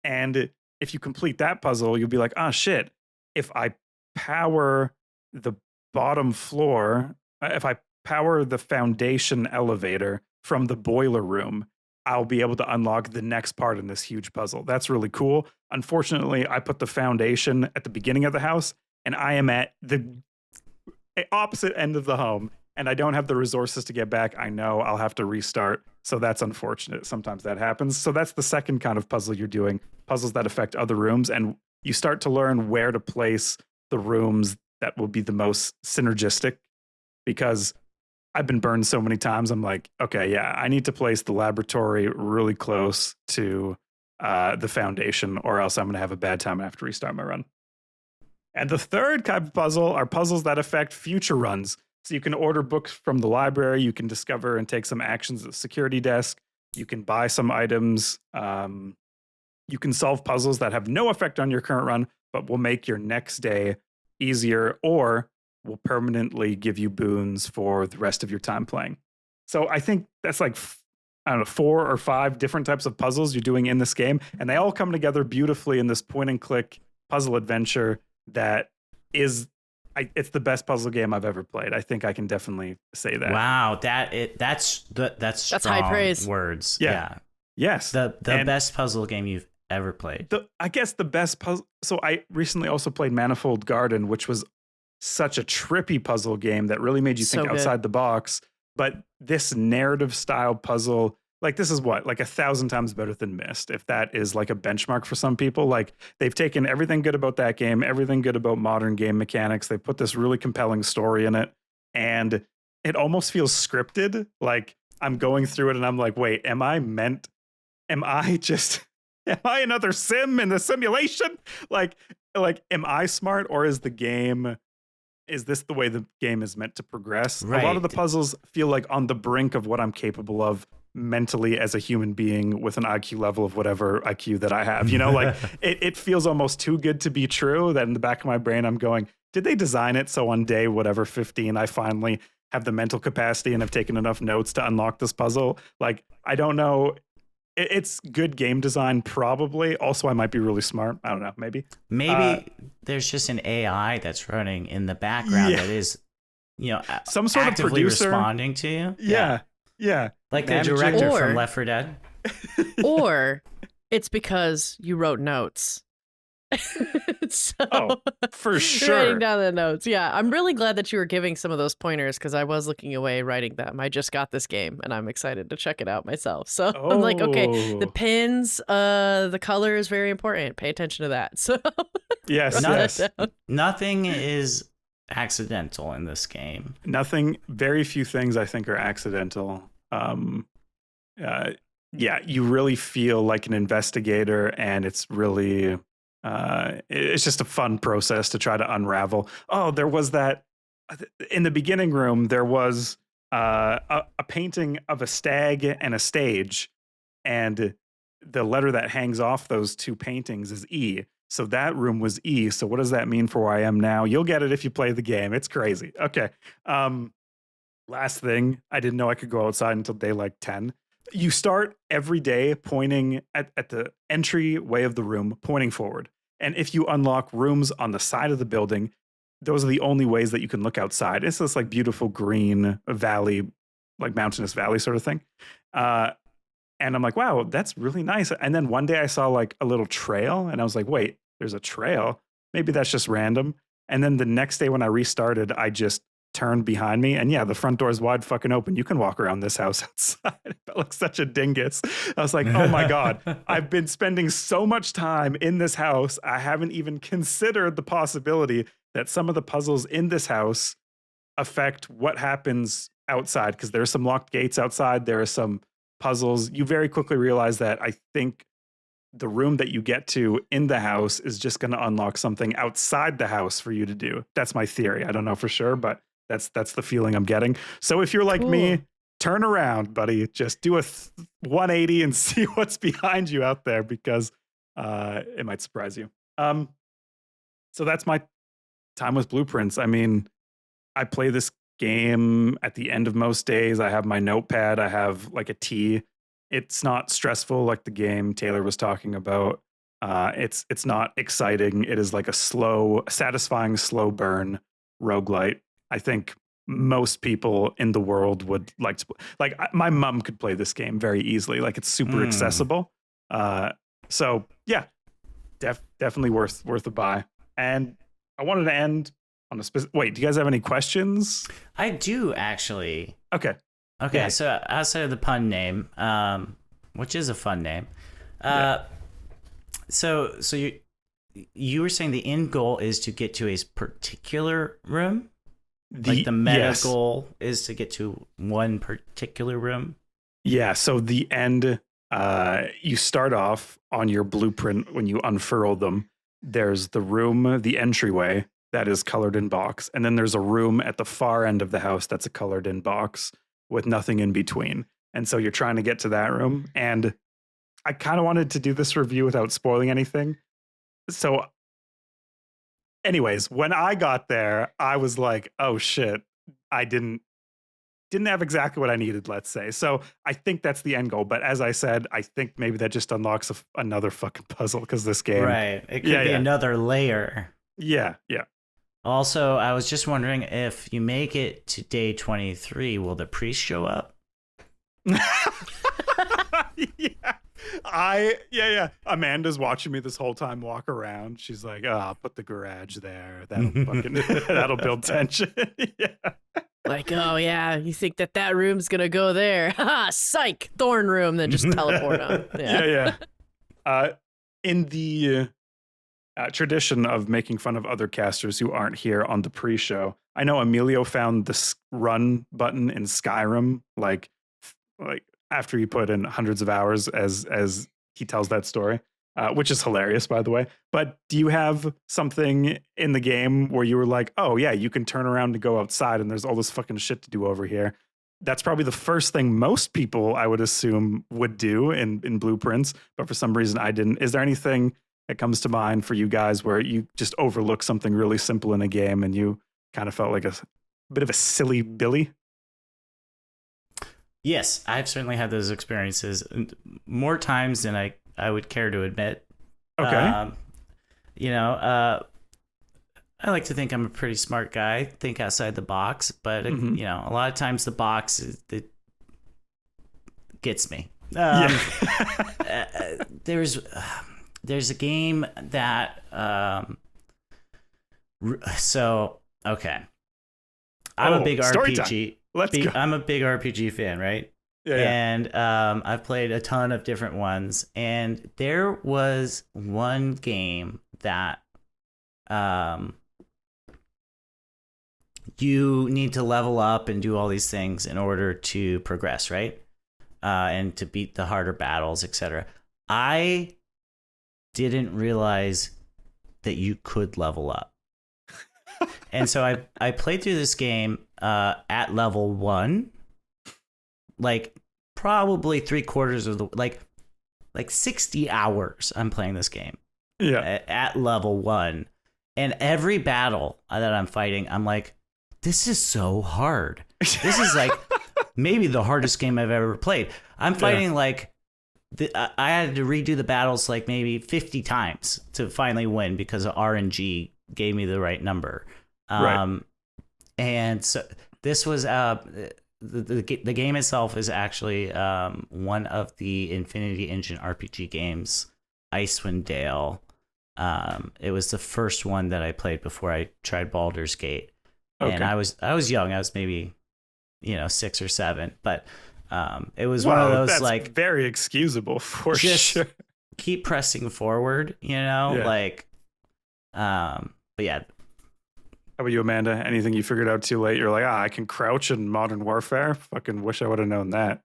and if you complete that puzzle, you'll be like, oh shit, if I power the bottom floor, if I power the foundation elevator from the boiler room, I'll be able to unlock the next part in this huge puzzle. That's really cool. Unfortunately, I put the foundation at the beginning of the house, and I am at the opposite end of the home, and I don't have the resources to get back. I know I'll have to restart, so that's unfortunate. Sometimes that happens. So that's the second kind of puzzle you're doing, puzzles that affect other rooms, and you start to learn where to place the rooms that will be the most synergistic, because I've been burned so many times. I'm like, okay, yeah, I need to place the laboratory really close to the foundation, or else I'm going to have a bad time and have to restart my run. And the third type of puzzle are puzzles that affect future runs. So you can order books from the library, you can discover and take some actions at the security desk, you can buy some items, you can solve puzzles that have no effect on your current run, but will make your next day easier, or will permanently give you boons for the rest of your time playing. So I think that's like, I don't know, 4 or 5 different types of puzzles you're doing in this game, and they all come together beautifully in this point and click puzzle adventure that is, it's the best puzzle game I've ever played. I think I can definitely say that. Wow, that's strong high praise. Words. Yeah. Yes. The best puzzle game you've ever played. I guess the best puzzle. So I recently also played Manifold Garden, which was such a trippy puzzle game that really made you think outside the box. But this narrative style puzzle, like this is what, like 1,000 times better than Myst, if that is like a benchmark for some people. Like they've taken everything good about that game, everything good about modern game mechanics. They put this really compelling story in it, and it almost feels scripted. Like I'm going through it and I'm like, wait, am I another sim in the simulation? Like, am I smart, or is this the way the game is meant to progress? Right. A lot of the puzzles feel like on the brink of what I'm capable of mentally as a human being with an IQ level of whatever IQ that I have. You know, like it feels almost too good to be true that in the back of my brain, I'm going, did they design it so on day whatever 15, I finally have the mental capacity and have taken enough notes to unlock this puzzle? Like, I don't know. It's good game design, probably. Also, I might be really smart. I don't know. Maybe there's just an AI that's running in the background that is, some sort of producer responding to you. Yeah. Like the director from Left 4 Dead. Or it's because you wrote notes. So, for sure. Writing down the notes. Yeah, I'm really glad that you were giving some of those pointers, because I was looking away writing them. I just got this game and I'm excited to check it out myself. So I'm like, okay, the pins, the color is very important. Pay attention to that. So yes. Nothing is accidental in this game. Nothing. Very few things I think are accidental. You really feel like an investigator, and it's really it's just a fun process to try to unravel. Oh, there was that in the beginning room. There was a painting of a stag and a stage, and the letter that hangs off those two paintings is E. So that room was E. So what does that mean for where I am now? You'll get it if you play the game. It's crazy. Okay. Last thing, I didn't know I could go outside until day like 10. You start every day pointing at the entryway of the room, pointing forward. And if you unlock rooms on the side of the building, those are the only ways that you can look outside. It's this like beautiful green valley, like mountainous valley sort of thing. And I'm like, wow, that's really nice. And then one day I saw like a little trail, and I was like, wait, there's a trail. Maybe that's just random. And then the next day when I restarted, I just turned behind me, and the front door is wide fucking open. You can walk around this house outside. I felt like such a dingus. I was like, oh my God, I've been spending so much time in this house. I haven't even considered the possibility that some of the puzzles in this house affect what happens outside, because there's some locked gates outside. There are some puzzles. You very quickly realize that I think the room that you get to in the house is just going to unlock something outside the house for you to do. That's my theory. I don't know for sure, but that's the feeling I'm getting. So if you're like me, turn around, buddy. Just do a 180 and see what's behind you out there, because it might surprise you. So that's my time with Blueprints. I mean, I play this game at the end of most days. I have my notepad. I have like a tea. It's not stressful like the game Taylor was talking about. It's not exciting. It is like a satisfying slow burn roguelite. I think most people in the world would like to like. My mom could play this game very easily. Like, it's super accessible. So yeah, definitely worth a buy. And I wanted to end on a specific. Wait, do you guys have any questions? I do, actually. Okay. Yeah. So outside of the pun name, which is a fun name, so you were saying the end goal is to get to a particular room? Like the meta goal is to get to one particular room? Yeah, so the end, you start off on your blueprint when you unfurl them. There's the room, the entryway, that is colored in box. And then there's a room at the far end of the house that's a colored in box with nothing in between. And so you're trying to get to that room. And I kind of wanted to do this review without spoiling anything. So anyways, when I got there, I was like, oh shit, I didn't have exactly what I needed, let's say. So I think that's the end goal. But as I said, I think maybe that just unlocks another fucking puzzle, because this game. Right. It could be another layer. Yeah. Also, I was just wondering, if you make it to day 23, will the priest show up? Yeah. Amanda's watching me this whole time walk around. She's like, "Oh, put the garage there. That'll build tension." Yeah. Like, oh yeah, you think that room's gonna go there? Ha! Psych, thorn room. Then just teleport on. Yeah. In the tradition of making fun of other casters who aren't here on the pre-show, I know Emilio found the run button in Skyrim, like after he put in hundreds of hours, as he tells that story, which is hilarious, by the way. But do you have something in the game where you were like, oh yeah, you can turn around to go outside and there's all this fucking shit to do over here? That's probably the first thing most people, I would assume, would do in Blueprints, but for some reason I didn't. Is there anything that comes to mind for you guys where you just overlook something really simple in a game and you kind of felt like a bit of a silly Billy? Yes, I've certainly had those experiences more times than I would care to admit. Okay. I like to think I'm a pretty smart guy, think outside the box, but a lot of times the box it gets me. There's a game that I'm a big RPG. Let's go. I'm a big RPG fan, right? Yeah. And I've played a ton of different ones. And there was one game that you need to level up and do all these things in order to progress, right? And to beat the harder battles, etc. I didn't realize that you could level up. And so I played through this game at level 1, like probably 3/4 of the like 60 hours I'm playing this game. Yeah. At level 1. And every battle that I'm fighting, I'm like, this is so hard. This is like maybe the hardest game I've ever played. I'm fighting I had to redo the battles like maybe 50 times to finally win because RNG gave me the right number. Right. And so this was the game itself is actually one of the Infinity Engine RPG games, Icewind Dale. It was the first one that I played before I tried Baldur's Gate. Okay. And I was young. I was maybe 6 or 7, but it was one of those that's like very excusable for sure. Keep pressing forward, but yeah. How about you, Amanda? Anything you figured out too late? You're like, I can crouch in Modern Warfare? Fucking wish I would have known that.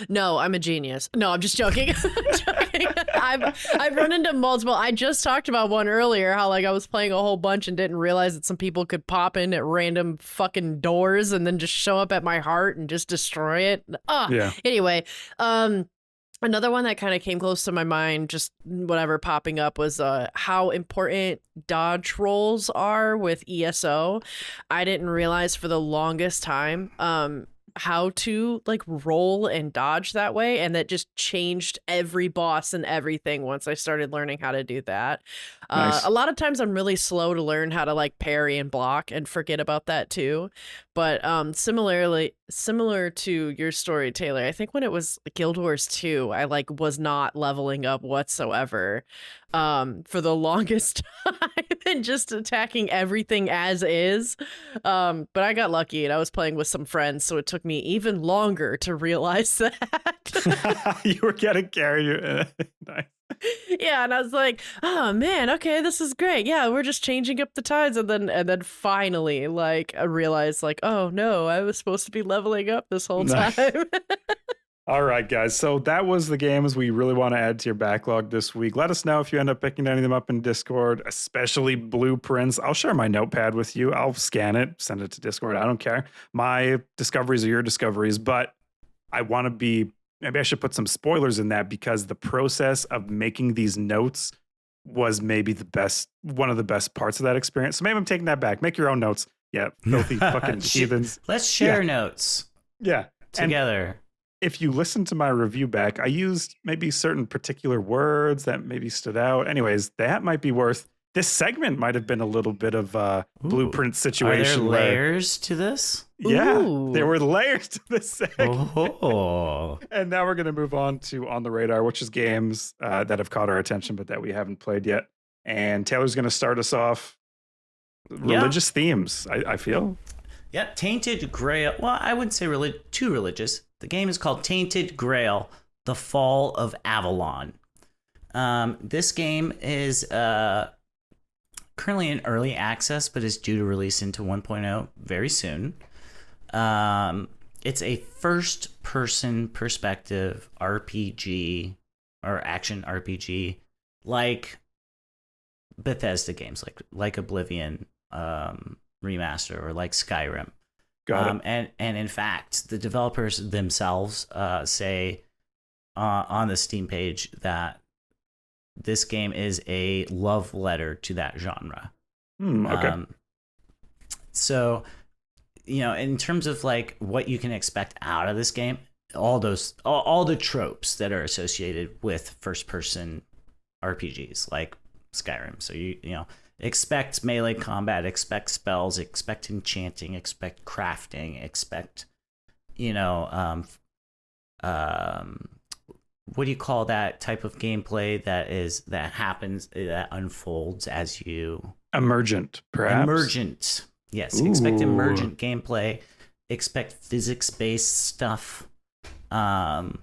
No, I'm a genius. No, I'm just joking. I'm joking. I've run into multiple. I just talked about one earlier, how like I was playing a whole bunch and didn't realize that some people could pop in at random fucking doors and then just show up at my heart and just destroy it. Yeah. Anyway, another one that kind of came close to my mind, just whatever popping up, was how important dodge rolls are with ESO. I didn't realize for the longest time how to like roll and dodge that way, and that just changed every boss and everything once I started learning how to do that. Nice. A lot of times I'm really slow to learn how to like parry and block and forget about that too. But similar to your story, Taylor, I think when it was Guild Wars 2, I like was not leveling up whatsoever for the longest time and just attacking everything as is. But I got lucky and I was playing with some friends, so it took me even longer to realize that. You were getting carried. Nice. Yeah, and I was like, oh man, okay, this is great. Yeah, we're just changing up the tides, and then finally, like, I realized, like, oh no, I was supposed to be leveling up this whole time. All right, guys. So that was the games we really want to add to your backlog this week. Let us know if you end up picking any of them up in Discord, especially blueprints. I'll share my notepad with you. I'll scan it, send it to Discord. I don't care. My discoveries are your discoveries, but I want to be, maybe I should put some spoilers in that, because the process of making these notes was maybe one of the best parts of that experience. So maybe I'm taking that back. Make your own notes. Yeah, filthy fucking heathens. Let's share notes. Yeah. Together. If you listen to my review back, I used maybe certain particular words that maybe stood out. Anyways, that might be worth, this segment might have been a little bit of a blueprint situation. Are there layers to this? Yeah, Ooh. there were layers to this segment. Oh. And now we're going to move on to On the Radar, which is games that have caught our attention, but that we haven't played yet. And Taylor's going to start us off. Religious themes, I feel. Yeah, Tainted Grail. Well, I wouldn't say too religious. The game is called Tainted Grail, The Fall of Avalon. This game is currently in early access, but is due to release into 1.0 very soon. It's a first-person perspective RPG or action RPG, like Bethesda games, like Oblivion Remaster, or like Skyrim. Got it. And in fact, the developers themselves say on the Steam page that this game is a love letter to that genre. Okay. So, in terms of like what you can expect out of this game, all the tropes that are associated with first-person RPGs like Skyrim. So you expect melee combat, expect spells, expect enchanting, expect crafting, expect, what do you call that type of gameplay that unfolds as you... Emergent, perhaps? Emergent. Yes, expect emergent gameplay, expect physics-based stuff. And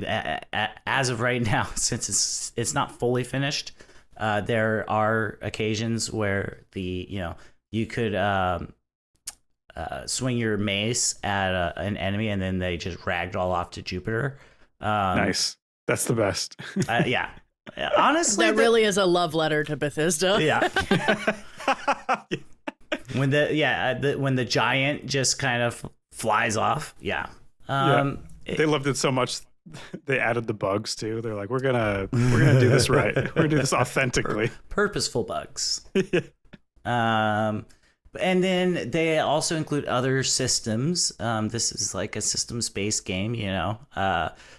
as of right now, since it's not fully finished, there are occasions where you could swing your mace at an enemy and then they just ragdoll off to Jupiter. Nice. That's the best. Yeah. Honestly, that really is a love letter to Bethesda. Yeah. When the giant just kind of flies off. Yeah. They loved it so much. They added the bugs too. They're like, we're gonna do this right. We're gonna do this authentically. Purposeful bugs. And then they also include other systems. This is like a systems-based game,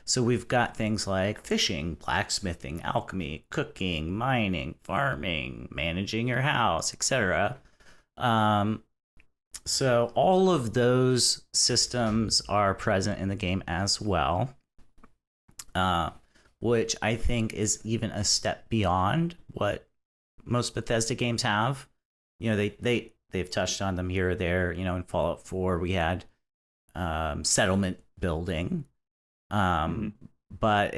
So we've got things like fishing, blacksmithing, alchemy, cooking, mining, farming, managing your house, etc. So all of those systems are present in the game as well. Which I think is even a step beyond what most Bethesda games have. They've touched on them here or there. In Fallout 4, we had settlement building. But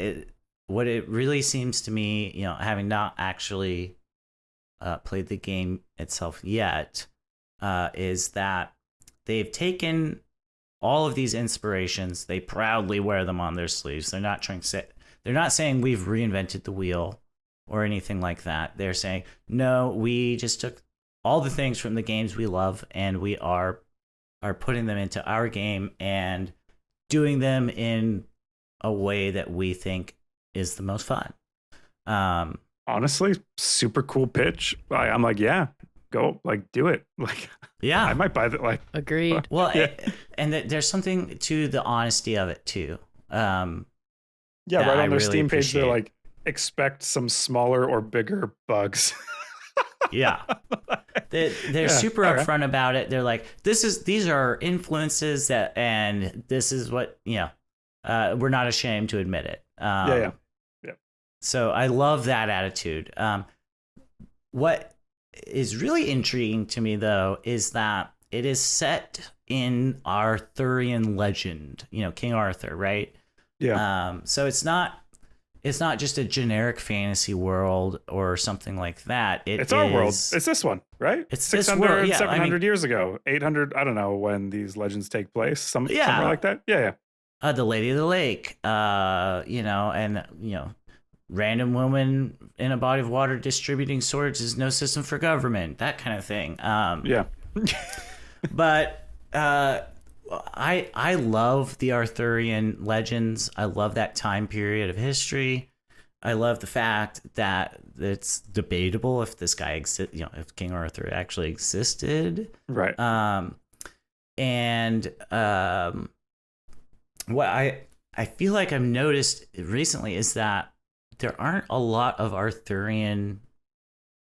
what it really seems to me, having not actually played the game itself yet, is that they've taken all of these inspirations. They proudly wear them on their sleeves. They're not saying we've reinvented the wheel or anything like that. They're saying, no, we just took all the things from the games we love and we are putting them into our game and doing them in a way that we think is the most fun. Honestly, super cool pitch. I'm like, yeah, go, like, do it. Like, yeah, I might buy that. Like, agreed. Well, yeah. And there's something to the honesty of it too. Yeah, right on their really Steam page, they're appreciate. like, expect some smaller or bigger bugs. Yeah. They're super upfront about it. They're like, these are influences and this is what, we're not ashamed to admit it. Yeah. So I love that attitude. What is really intriguing to me, though, is that it is set in Arthurian legend, King Arthur, right? Yeah. So it's not just a generic fantasy world or something like that. It's our world. It's this one, right? It's 600, this world, 700 years ago, 800. I don't know when these legends take place. Somewhere like that. Yeah. The Lady of the Lake, random woman in a body of water distributing swords is no system for government, that kind of thing. Yeah. But I love the Arthurian legends. I love that time period of history. I love the fact that it's debatable if this guy if King Arthur actually existed. Right. What I feel like I've noticed recently is that there aren't a lot of Arthurian,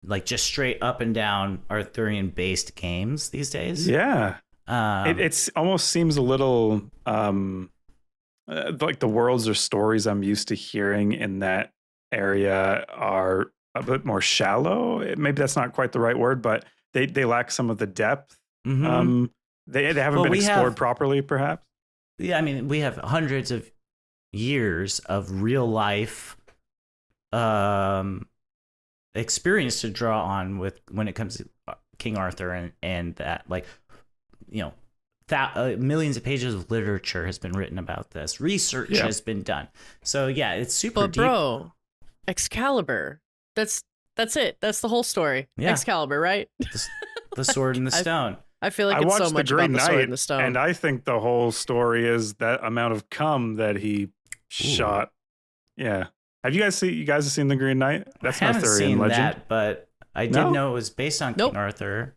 like just straight up and down Arthurian based games these days. Yeah. It almost seems a little like the worlds or stories I'm used to hearing in that area are a bit more shallow. Maybe that's not quite the right word, but they lack some of the depth. Mm-hmm. They haven't been explored properly, perhaps. Yeah, I mean, we have hundreds of years of real life experience to draw on when it comes to King Arthur and that, like, millions of pages of literature has been written about this. Research has been done. So yeah, it's super deep. Bro, Excalibur. That's it. That's the whole story. Yeah. Excalibur, right? The sword and the stone. I feel like it's so much about the sword and the stone. And I think the whole story is that amount of cum that he shot. Yeah. Have you guys seen The Green Knight? That's an Arthurian legend. That, but I did know it was based on King Arthur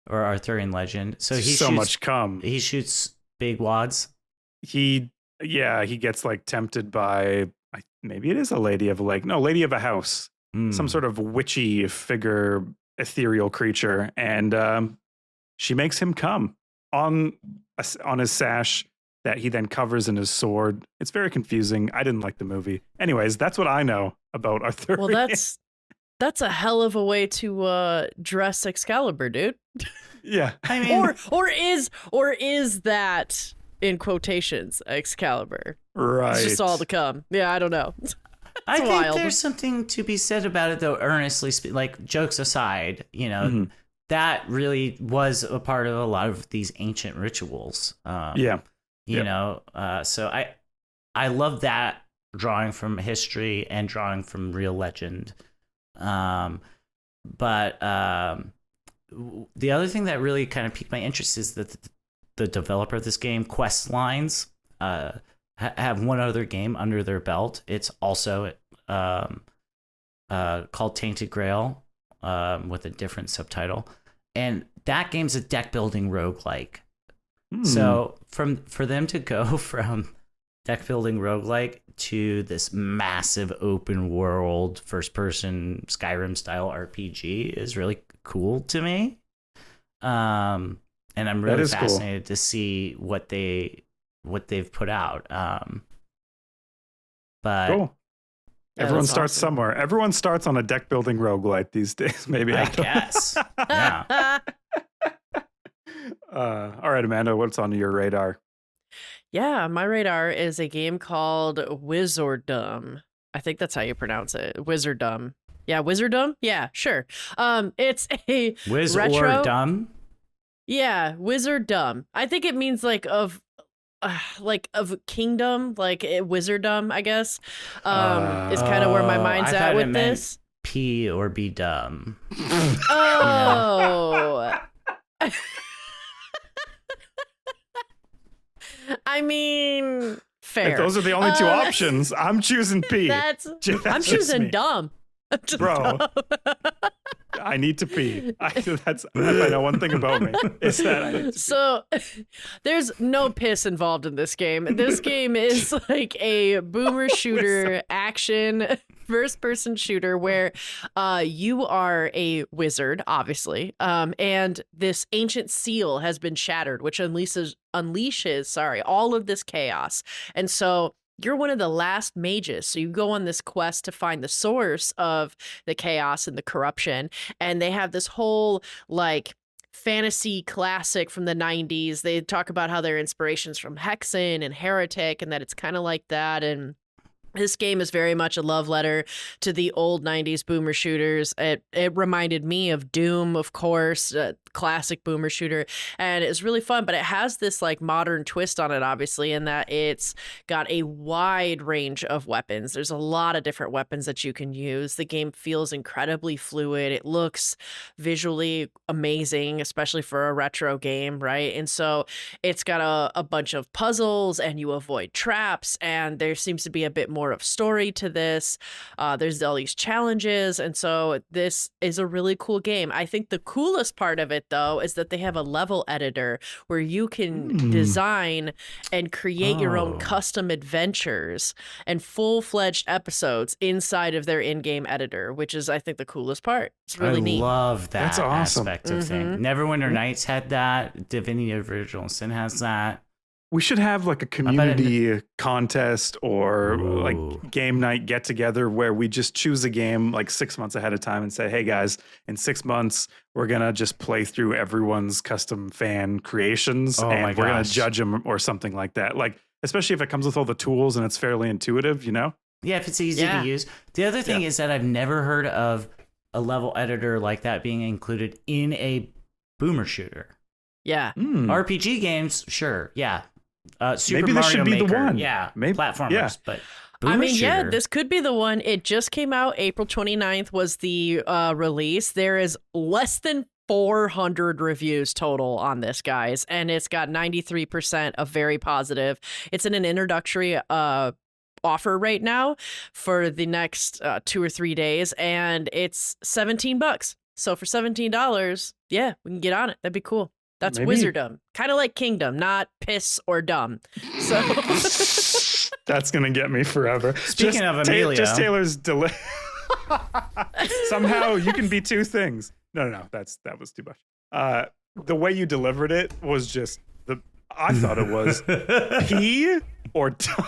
or Arthurian legend. So he shoots much cum. He shoots big wads. He gets like tempted by, maybe it is a lady of a lake. No, lady of a house. Some sort of witchy figure, ethereal creature, and she makes him come on his sash that he then covers in his sword. It's very confusing. I didn't like the movie. Anyways, that's what I know about Arthur. Well, that's a hell of a way to dress Excalibur, dude. Yeah. I mean, or is that in quotations Excalibur? Right. It's just all to come. Yeah, I don't know. I think there's something to be said about it, though. Earnestly, like, jokes aside, that really was a part of a lot of these ancient rituals. So I love that, drawing from history and drawing from real legend. But the other thing that really kind of piqued my interest is that the developer of this game, Quest Lines, have one other game under their belt. It's also called Tainted Grail, with a different subtitle, and that game's a deck building roguelike. So for them to go from deck building roguelike to this massive open world first person Skyrim style RPG is really cool to me. And I'm really fascinated to see what they've put out. But cool. Everyone starts somewhere. Everyone starts on a deck building roguelite these days, maybe. I guess. Yeah. All right, Amanda, what's on your radar? Yeah, my radar is a game called Wizordum. I think that's how you pronounce it. Wizordum. Yeah, Wizordum? Yeah, sure. It's a Wiz retro... or dumb? Yeah, Wizordum. I think it means like of like of kingdom, like Wizardum, I guess, is kind of where my mind's at with this. P or be dumb. Oh. I mean, fair. If those are the only two options, I'm choosing P. I'm choosing dumb. Bro, I need to pee. If I know one thing about me, it's that I need to So there's no piss involved in this game. This game is like a boomer shooter action first-person shooter where you are a wizard, obviously, and this ancient seal has been shattered, which unleashes all of this chaos. And so you're one of the last mages. So you go on this quest to find the source of the chaos and the corruption. And they have this whole like fantasy classic from the 90s. They talk about how their inspirations from Hexen and Heretic and that it's kind of like that. And this game is very much a love letter to the old 90s boomer shooters. It reminded me of Doom, of course, classic boomer shooter, and it's really fun, but it has this like modern twist on it, obviously, in that it's got a wide range of weapons. There's a lot of different weapons that you can use. The game feels incredibly fluid. It looks visually amazing, especially for a retro game, right? And so it's got a bunch of puzzles, and you avoid traps, and there seems to be a bit more of story to this. There's all these challenges, and so this is a really cool game. I think the coolest part of it, though, is that they have a level editor where you can design and create your own custom adventures and full-fledged episodes inside of their in-game editor, which is, I think, the coolest part. It's really neat. I love that That's awesome. aspect of thing. Neverwinter Nights had that. Divinity Original Sin has that. We should have like a community contest or like game night get together where we just choose a game like 6 months ahead of time and say, hey guys, in 6 months, we're going to just play through everyone's custom fan creations and we're going to judge them or something like that. Like, especially if it comes with all the tools and it's fairly intuitive, you know? Yeah, if it's easy to use. The other thing is that I've never heard of a level editor like that being included in a boomer shooter. Yeah. RPG games, sure. Yeah. Super Maybe this Mario should be Maker, the one. Yeah, Maybe, platformers, but boomer I mean, shooter. this could be the one. It just came out. April 29th was the release. There is less than 400 reviews total on this, guys, and it's got 93% of very positive. It's in an introductory offer right now for the next 2 or 3 days, and it's $17. So for $17, yeah, we can get on it. That'd be cool. That's Maybe. Wizardum, kind of like Kingdom, not piss or dumb. So that's gonna get me forever. Speaking of Amelia, just Taylor's delay. Somehow you can be two things. No, that was too much. The way you delivered it was just I thought it was P or dumb.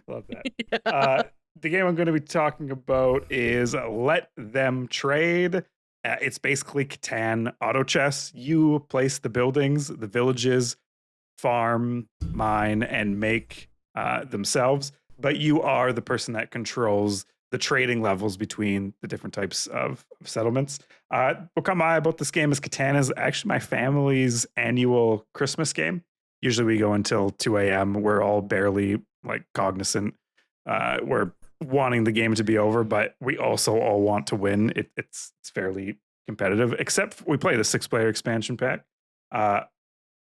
Love that. Yeah. The game I'm going to be talking about is Let Them Trade. It's basically Catan auto chess. You place the buildings, the villages, farm, mine, and make themselves, but you are the person that controls the trading levels between the different types of settlements. What caught my eye about this game is Catan is actually my family's annual Christmas game. Usually we go until 2 a.m. We're all barely like cognizant. We're wanting the game to be over, but we also all want to win. It's fairly competitive, except we play the 6-player expansion pack.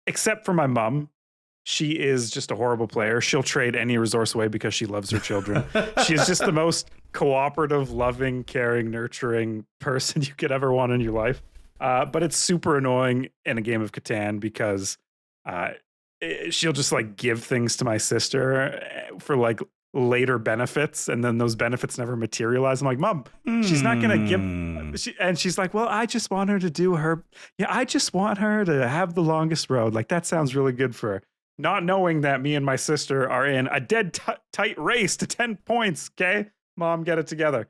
Except for my mom. She is just a horrible player. She'll trade any resource away because she loves her children. She's just the most cooperative, loving, caring, nurturing person you could ever want in your life. But it's super annoying in a game of Catan because she'll just like give things to my sister for like later benefits, and then those benefits never materialize. I'm like, Mom, she's not gonna give. And she's like, well, I just want her to do her. Yeah, I just want her to have the longest road. Like that sounds really good for her. Not knowing that me and my sister are in a dead tight race to 10 points. Okay, Mom, get it together.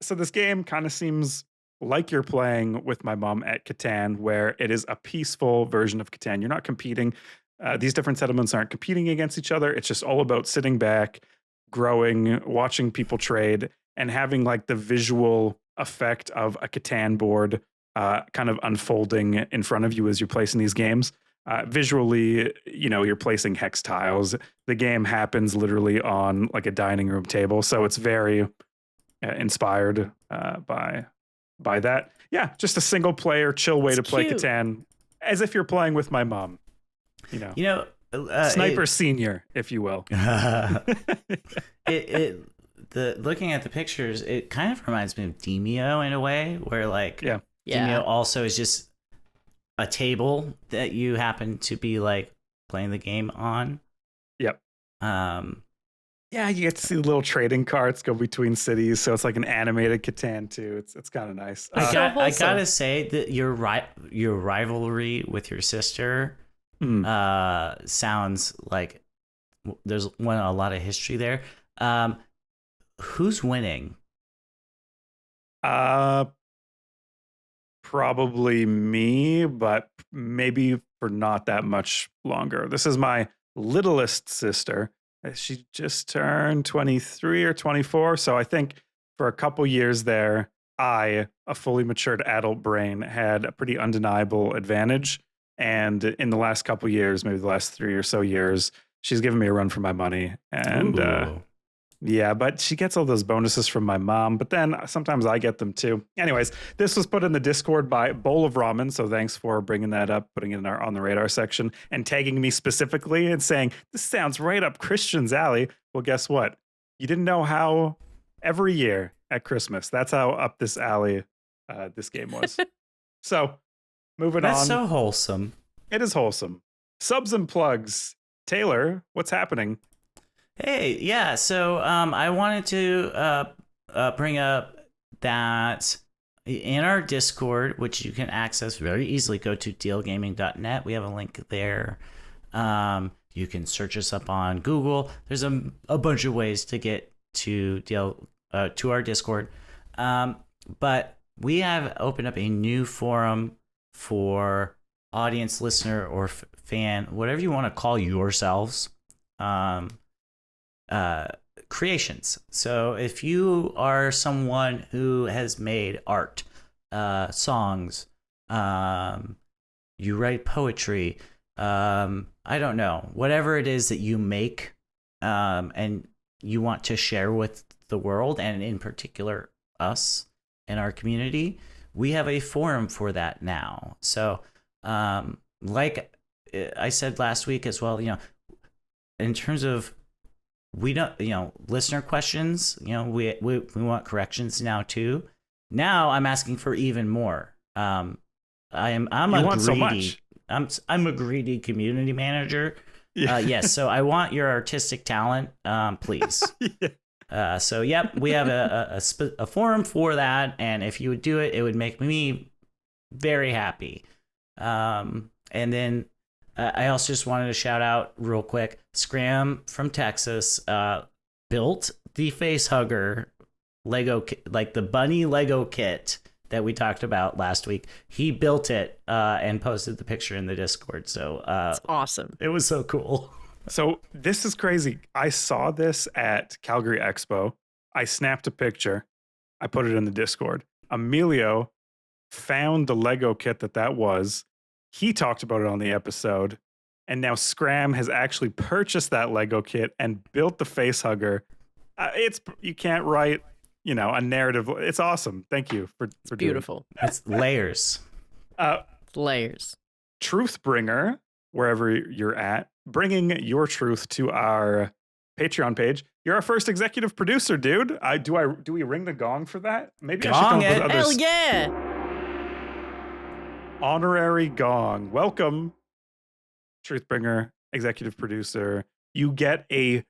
So this game kind of seems like you're playing with my mom at Catan, where it is a peaceful version of Catan. You're not competing. These different settlements aren't competing against each other. It's just all about sitting back, growing, watching people trade, and having like the visual effect of a Catan board kind of unfolding in front of you as you're placing these games. Visually, you're placing hex tiles. The game happens literally on like a dining room table, so it's very inspired by that. Yeah, just a single player, chill way to play cute. Catan, as if you're playing with my mom. Sniper Senior, if you will. Looking at the pictures, it kind of reminds me of Demeo in a way, where Demeo also is just a table that you happen to be like playing the game on. Yep. Yeah, you get to see the little trading carts go between cities, so it's like an animated Catan too. It's kind of nice. I gotta say that your rivalry with your sister sounds like there's a lot of history there. Who's winning? Probably me, but maybe for not that much longer. This is my littlest sister. She just turned 23 or 24. So I think for a couple years there, a fully matured adult brain, had a pretty undeniable advantage. And in the last couple years, maybe the last 3 or so years, she's given me a run for my money. And yeah, but she gets all those bonuses from my mom, but then sometimes I get them too. Anyways, this was put in the Discord by Bowl of Ramen, so thanks for bringing that up, putting it in our on the radar section, and tagging me specifically and saying, this sounds right up Christian's alley. Well, guess what? You didn't know how every year at Christmas, that's how up this alley this game was. So, moving on. That's so wholesome. It is wholesome. Subs and plugs. Taylor, what's happening? Hey, yeah. So I wanted to bring up that in our Discord, which you can access very easily, go to dlgaming.net. We have a link there. You can search us up on Google. There's a bunch of ways to get to our Discord. But we have opened up a new forum for audience, listener, or fan, whatever you want to call yourselves. Creations. So if you are someone who has made art, songs, you write poetry, I don't know, whatever it is that you make, and you want to share with the world, and in particular us and our community, we have a forum for that now. So like I said last week as well, in terms of we don't, listener questions, we want corrections now too. Now I'm asking for even more. I'm so much. I'm a greedy community manager. Yeah. Yes. So I want your artistic talent, please. Yeah. So yep, we have a forum for that. And if you would do it, it would make me very happy. And then I also just wanted to shout out real quick, Scram from Texas built the Facehugger Lego kit, like the bunny Lego kit that we talked about last week. He built it and posted the picture in the Discord. So it's awesome. It was so cool. So this is crazy. I saw this at Calgary Expo. I snapped a picture. I put it in the Discord. Emilio found the Lego kit that was. He talked about it on the episode, and now Scram has actually purchased that Lego kit and built the Facehugger. You can't write, a narrative. It's awesome. Thank you for beautiful. It's layers. Layers. Truthbringer, wherever you're at, bringing your truth to our Patreon page. You're our first executive producer, dude. Do we ring the gong for that? Maybe I should come up with others. Hell yeah. Honorary gong. Welcome, Truthbringer, executive producer. You get a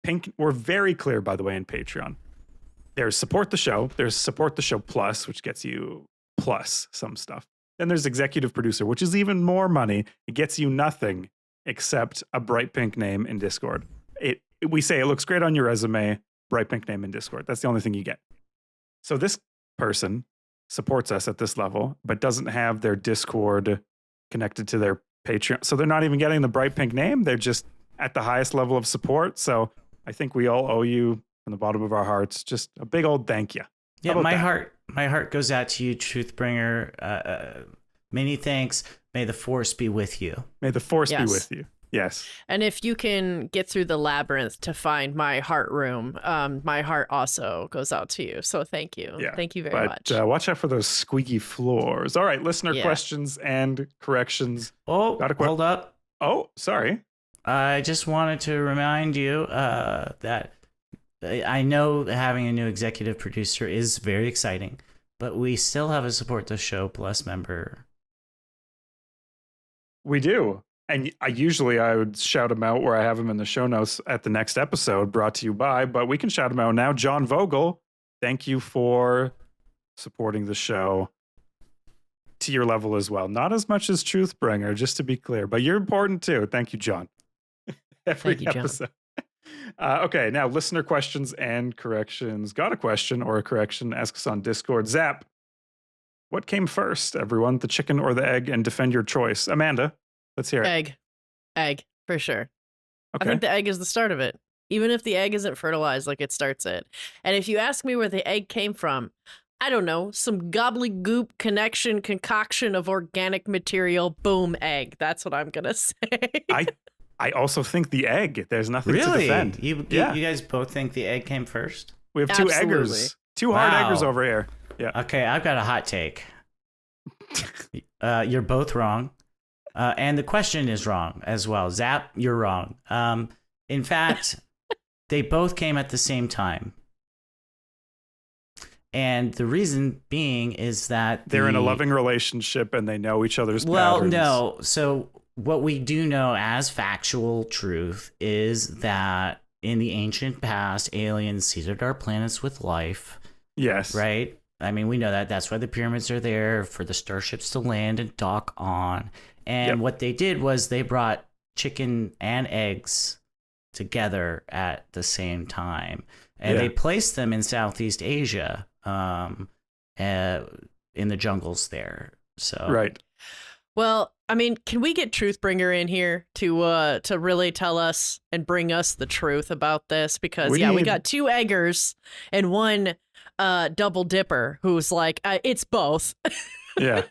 pink. We're very clear, by the way, in Patreon. There's support the show. There's support the show plus, which gets you plus some stuff. Then there's executive producer, which is even more money. It gets you nothing except a bright pink name in Discord. We say it looks great on your resume. Bright pink name in Discord. That's the only thing you get. So this person supports us at this level, but doesn't have their Discord connected to their Patreon. So they're not even getting the bright pink name. They're just at the highest level of support. So I think we all owe you from the bottom of our hearts just a big old thank you. Yeah, my heart goes out to you, Truthbringer. Many thanks. May the force be with you. May the force be Yes. with you. Yes. And if you can get through the labyrinth to find my heart room, my heart also goes out to you. So thank you. Yeah. Thank you very much. Watch out for those squeaky floors. All right, listener Yeah. questions and corrections. Oh, Got a hold up. Oh, sorry. I just wanted to remind you that I know having a new executive producer is very exciting, but we still have a Support the Show Plus member. We do. And I would shout him out where I have him in the show notes at the next episode, brought to you by, but we can shout him out now. John Vogel, thank you for supporting the show to your level as well. Not as much as Truthbringer, just to be clear, but you're important too. Thank you, John. Every Thank you, John. episode. Okay, now listener questions and corrections. Got a question or a correction? Ask us on Discord. Zap, what came first, everyone? The chicken or the egg? And defend your choice. Amanda, let's hear it. Egg, for sure. Okay. I think the egg is the start of it. Even if the egg isn't fertilized, like it starts it. And if you ask me where the egg came from, I don't know, some gobbledygook concoction of organic material, boom, egg. That's what I'm going to say. I also think the egg. There's nothing to Really? defend. You guys both think the egg came first? We have two Absolutely. eggers. Two hard Wow. eggers over here. Yeah. Okay, I've got a hot take. You're both wrong. And the question is wrong as well. Zap, you're wrong. In fact, they both came at the same time. And the reason being is that They're in a loving relationship and they know each other's Well, patterns. no. So what we do know as factual truth is that in the ancient past, aliens seeded our planets with life, Yes. right? I mean, we know that. That's why the pyramids are there, for the starships to land and dock on. And Yep. what they did was they brought chicken and eggs together at the same time. And Yeah. they placed them in Southeast Asia, in the jungles there. So Right. Well, I mean, can we get Truthbringer in here to really tell us and bring us the truth about this? Because we need- got two eggers and one double dipper who's like, it's both. Yeah.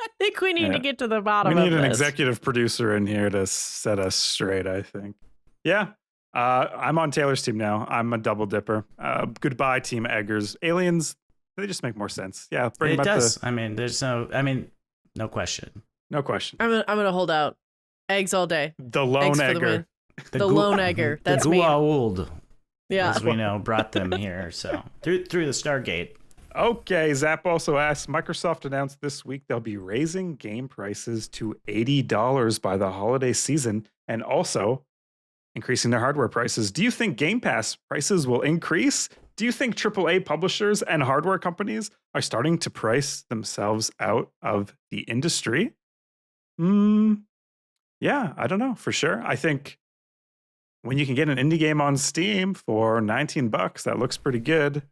I think we need Yeah. to get to the bottom We need of an this. executive producer in here to set us straight, I think. Yeah. I'm on Taylor's team now. I'm a double dipper. Goodbye, Team Eggers. Aliens, they just make more sense. Yeah. Bring it them up does. I mean, no question. no question. I'm gonna hold out. Eggs all day. The lone Eggs for the egger. win. The lone egger. That's the me. Gua'uld, Yeah. as we know, brought them here. So through the Stargate. Okay, Zap also asks, Microsoft announced this week they'll be raising game prices to $80 by the holiday season and also increasing their hardware prices. Do you think Game Pass prices will increase? Do you think AAA publishers and hardware companies are starting to price themselves out of the industry? Yeah, I don't know for sure. I think when you can get an indie game on Steam for $19, that looks pretty good.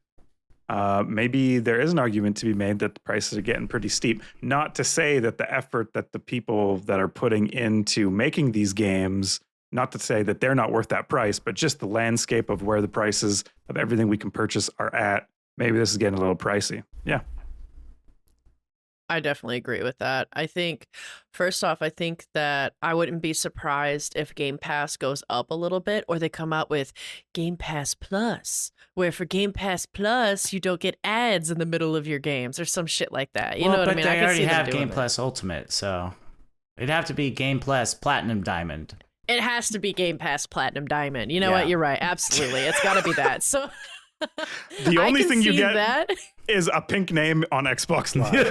Maybe there is an argument to be made that the prices are getting pretty steep. Not to say that the effort that the people that are putting into making these games, not to say that they're not worth that price, but just the landscape of where the prices of everything we can purchase are at. Maybe this is getting a little pricey. Yeah. I definitely agree with that. I think, first off, I think that I wouldn't be surprised if Game Pass goes up a little bit, or they come out with Game Pass Plus, where for Game Pass Plus, you don't get ads in the middle of your games or some shit like that. You know what I mean? But I they can already see them have doing Game it. Plus Ultimate, so it'd have to be Game Plus Platinum Diamond. It has to be Game Pass Platinum Diamond. You know Yeah. what? You're right. Absolutely. It's got to be that. So The I only can thing you see get that. is a pink name on Xbox Live.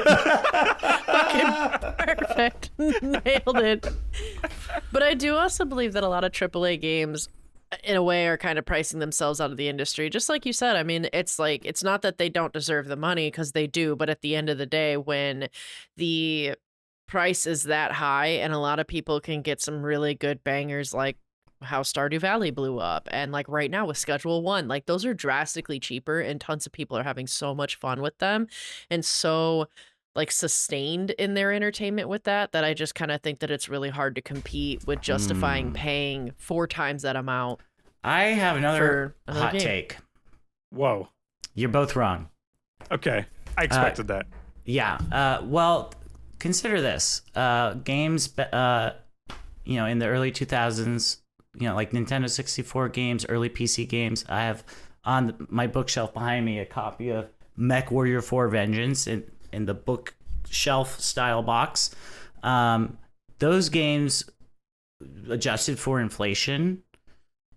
Fucking perfect. Nailed it. But I do also believe that a lot of AAA games, in a way, are kind of pricing themselves out of the industry. Just like you said, I mean, it's like, it's not that they don't deserve the money, because they do. But at the end of the day, when the price is that high and a lot of people can get some really good bangers, like how Stardew Valley blew up, and like right now with Schedule 1, like those are drastically cheaper and tons of people are having so much fun with them and so like sustained in their entertainment with that I just kind of think that it's really hard to compete with justifying paying 4 times that amount. I have another For another hot game. take. Whoa. You're both wrong. Okay. I expected that. Yeah. Well, consider this. Games, in the early 2000s, like Nintendo 64 games, early PC games. I have on my bookshelf behind me a copy of Mech Warrior 4 Vengeance in the bookshelf style box. Those games, adjusted for inflation,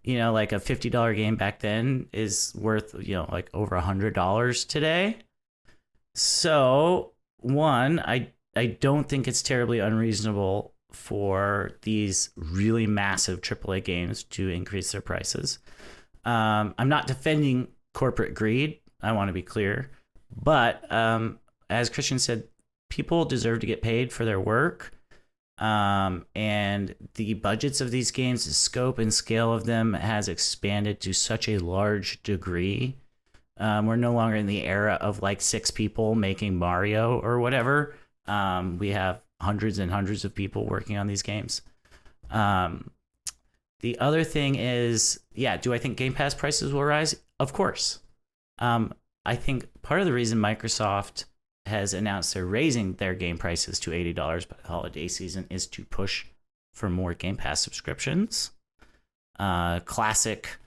like a $50 game back then is worth, like over $100 today. So, one, I don't think it's terribly unreasonable for these really massive AAA games to increase their prices. I'm not defending corporate greed. I want to be clear. But as Christian said, people deserve to get paid for their work. And the budgets of these games, the scope and scale of them has expanded to such a large degree. We're no longer in the era of like 6 people making Mario or whatever. We have hundreds and hundreds of people working on these games. The other thing is, do I think Game Pass prices will rise? Of course. I think part of the reason Microsoft has announced they're raising their game prices to $80 by the holiday season is to push for more Game Pass subscriptions. Classic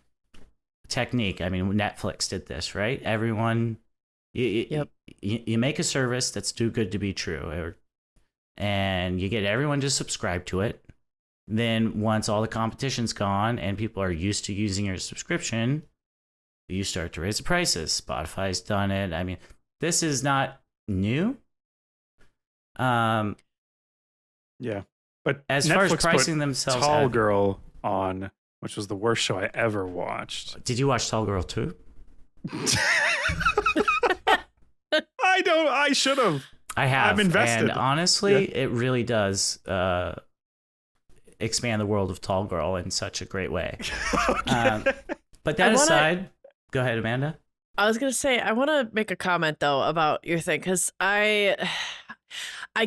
technique. I mean, Netflix did this, right? Everyone, you make a service that's too good to be true, and you get everyone to subscribe to it. Then once all the competition's gone and people are used to using your subscription, you start to raise the prices. Spotify's done it. I mean, this is not new. But as Netflix far as pricing themselves, Tall Girl on, which was the worst show I ever watched. Did you watch Tall Girl 2? I should have. I have. I'm invested. And honestly, it really does expand the world of Tall Girl in such a great way. Okay. But that aside, go ahead, Amanda. I was going to say, I want to make a comment, though, about your thing, because I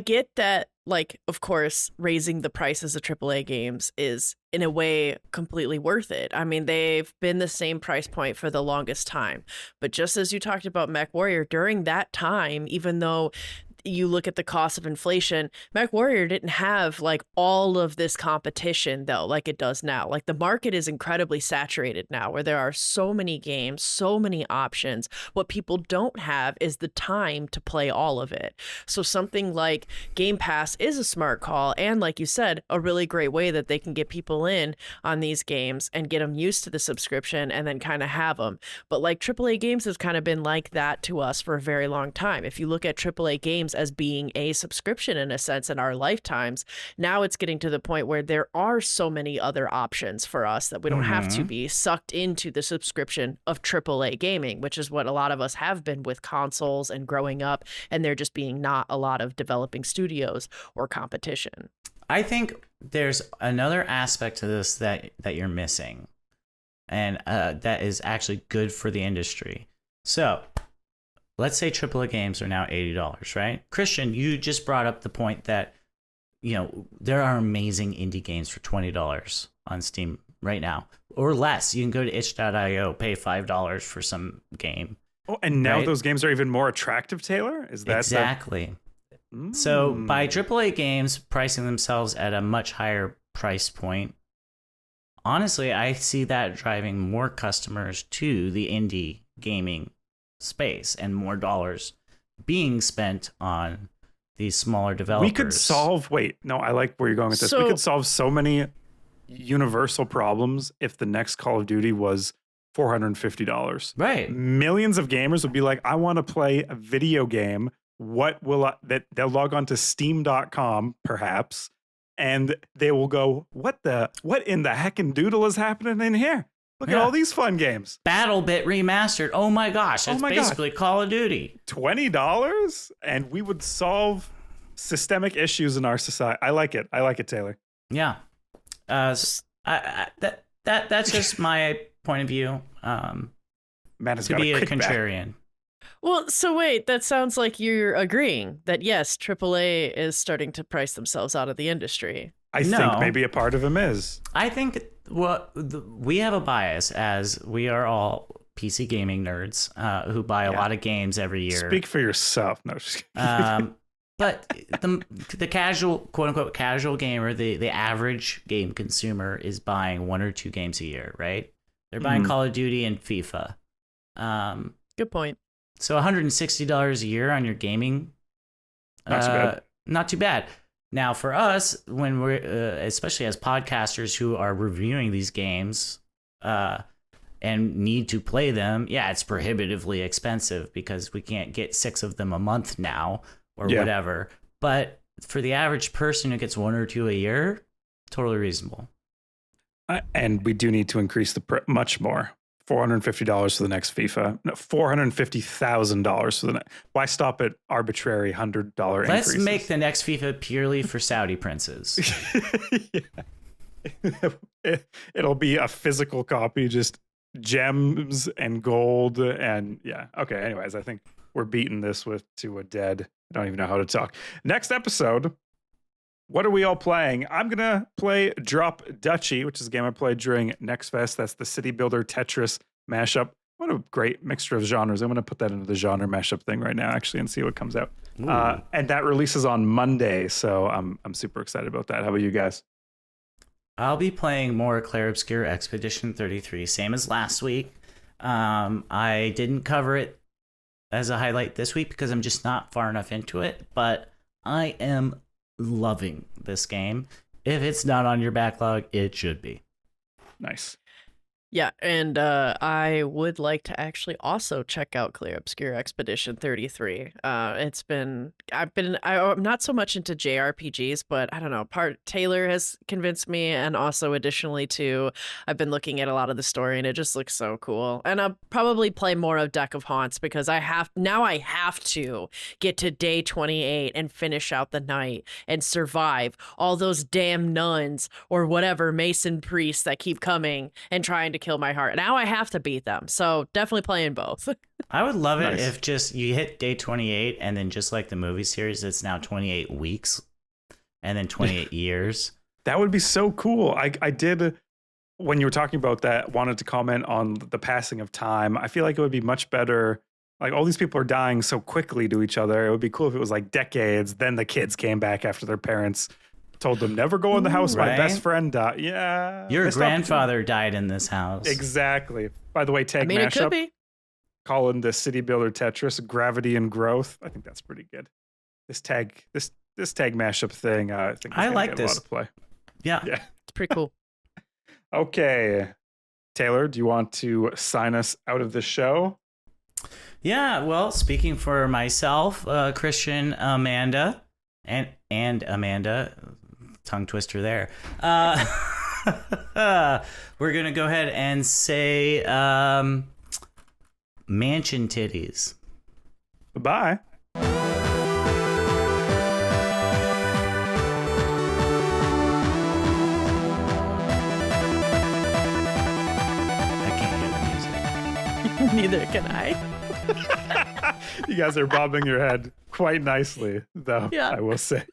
get that, like, of course, raising the prices of AAA games is, in a way, completely worth it. I mean, they've been the same price point for the longest time. But just as you talked about Mech Warrior, during that time, even though you look at the cost of inflation, Mech Warrior didn't have like all of this competition though, like it does now. Like the market is incredibly saturated now, where there are so many games, so many options. What people don't have is the time to play all of it. So something like Game Pass is a smart call, and like you said, a really great way that they can get people in on these games and get them used to the subscription and then kind of have them. But like AAA games has kind of been like that to us for a very long time. If you look at AAA games as being a subscription in a sense in our lifetimes, now it's getting to the point where there are so many other options for us that we don't have to be sucked into the subscription of AAA gaming, which is what a lot of us have been with consoles and growing up, and there just being not a lot of developing studios or competition. I think there's another aspect to this that you're missing, and that is actually good for the industry. So let's say AAA games are now $80, right? Christian, you just brought up the point that, there are amazing indie games for $20 on Steam right now, or less. You can go to itch.io, pay $5 for some game. Oh, and now right? those games are even more attractive, Taylor? Is that exactly? So by AAA games pricing themselves at a much higher price point, honestly, I see that driving more customers to the indie gaming space and more dollars being spent on these smaller developers. We could solve, I like where you're going with this. We could solve so many universal problems if the next Call of Duty was $450. Right. Millions of gamers would be like, I want to play a video game. What will that they'll log on to steam.com perhaps, and they will go, what in the heckin' doodle is happening in here? Look at all these fun games. BattleBit remastered. Oh my gosh, it's basically Call of Duty. $20, and we would solve systemic issues in our society. I like it, Taylor. Yeah. That's just my point of view. Man has to be a contrarian. Well, so wait, that sounds like you're agreeing that yes, AAA is starting to price themselves out of the industry. I think maybe a part of him is. I think we have a bias, as we are all PC gaming nerds who buy a lot of games every year. Speak for yourself. No, just kidding. But the casual, quote unquote, casual gamer, the average game consumer is buying 1 or 2 games a year, right? They're buying Call of Duty and FIFA. Good point. So $160 a year on your gaming, Not too bad. Not too bad. Now for us, when we're especially as podcasters who are reviewing these games and need to play them, yeah, it's prohibitively expensive because we can't get 6 of them a month now or whatever. But for the average person who gets 1 or 2 a year, totally reasonable. And we do need to increase the much more. $450 for the next FIFA. No, $450,000 for the next. Why stop at arbitrary $100 increases? Let's make the next FIFA purely for Saudi princes. It'll be a physical copy, just gems and gold and yeah. Okay, anyways, I think we're beating this to a dead. I don't even know how to talk. Next episode, what are we all playing? I'm going to play Drop Duchy, which is a game I played during Next Fest. That's the city builder Tetris mashup. What a great mixture of genres. I'm going to put that into the genre mashup thing right now, actually, and see what comes out. And that releases on Monday, so I'm super excited about that. How about you guys? I'll be playing more Clair Obscur Expedition 33, same as last week. I didn't cover it as a highlight this week because I'm just not far enough into it, but I am loving this game. If it's not on your backlog, it should be. Nice. Yeah, and I would like to actually also check out Clair Obscur Expedition 33. I'm not so much into JRPGs, but I don't know. Taylor has convinced me, and also additionally too, I've been looking at a lot of the story, and it just looks so cool. And I'll probably play more of Deck of Haunts because I have to get to day 28 and finish out the night and survive all those damn nuns or whatever Mason priests that keep coming and trying to kill my heart. Now I have to beat them. So definitely playing both. I would love it if just you hit day 28 and then just like the movie series, it's now 28 weeks and then 28 years. That would be so cool. I did, when you were talking about that, wanted to comment on the passing of time. I feel like it would be much better. Like all these people are dying so quickly to each other. It would be cool if it was like decades. Then the kids came back after their parents told them never go in the house. Right? My best friend died. Yeah. Your grandfather died in this house. Exactly. By the way, tag it mashup. could be. Calling the city builder Tetris Gravity and Growth. I think that's pretty good. This tag mashup thing. I think I like get this. A lot of play. Yeah. It's pretty cool. Okay, Taylor, do you want to sign us out of the show? Yeah. Well, speaking for myself, Christian, Amanda, and Amanda. Tongue twister there. We're gonna go ahead and say mansion titties. Bye. I can't hear the music. Neither can I. You guys are bobbing your head quite nicely, though, Yeah. I will say.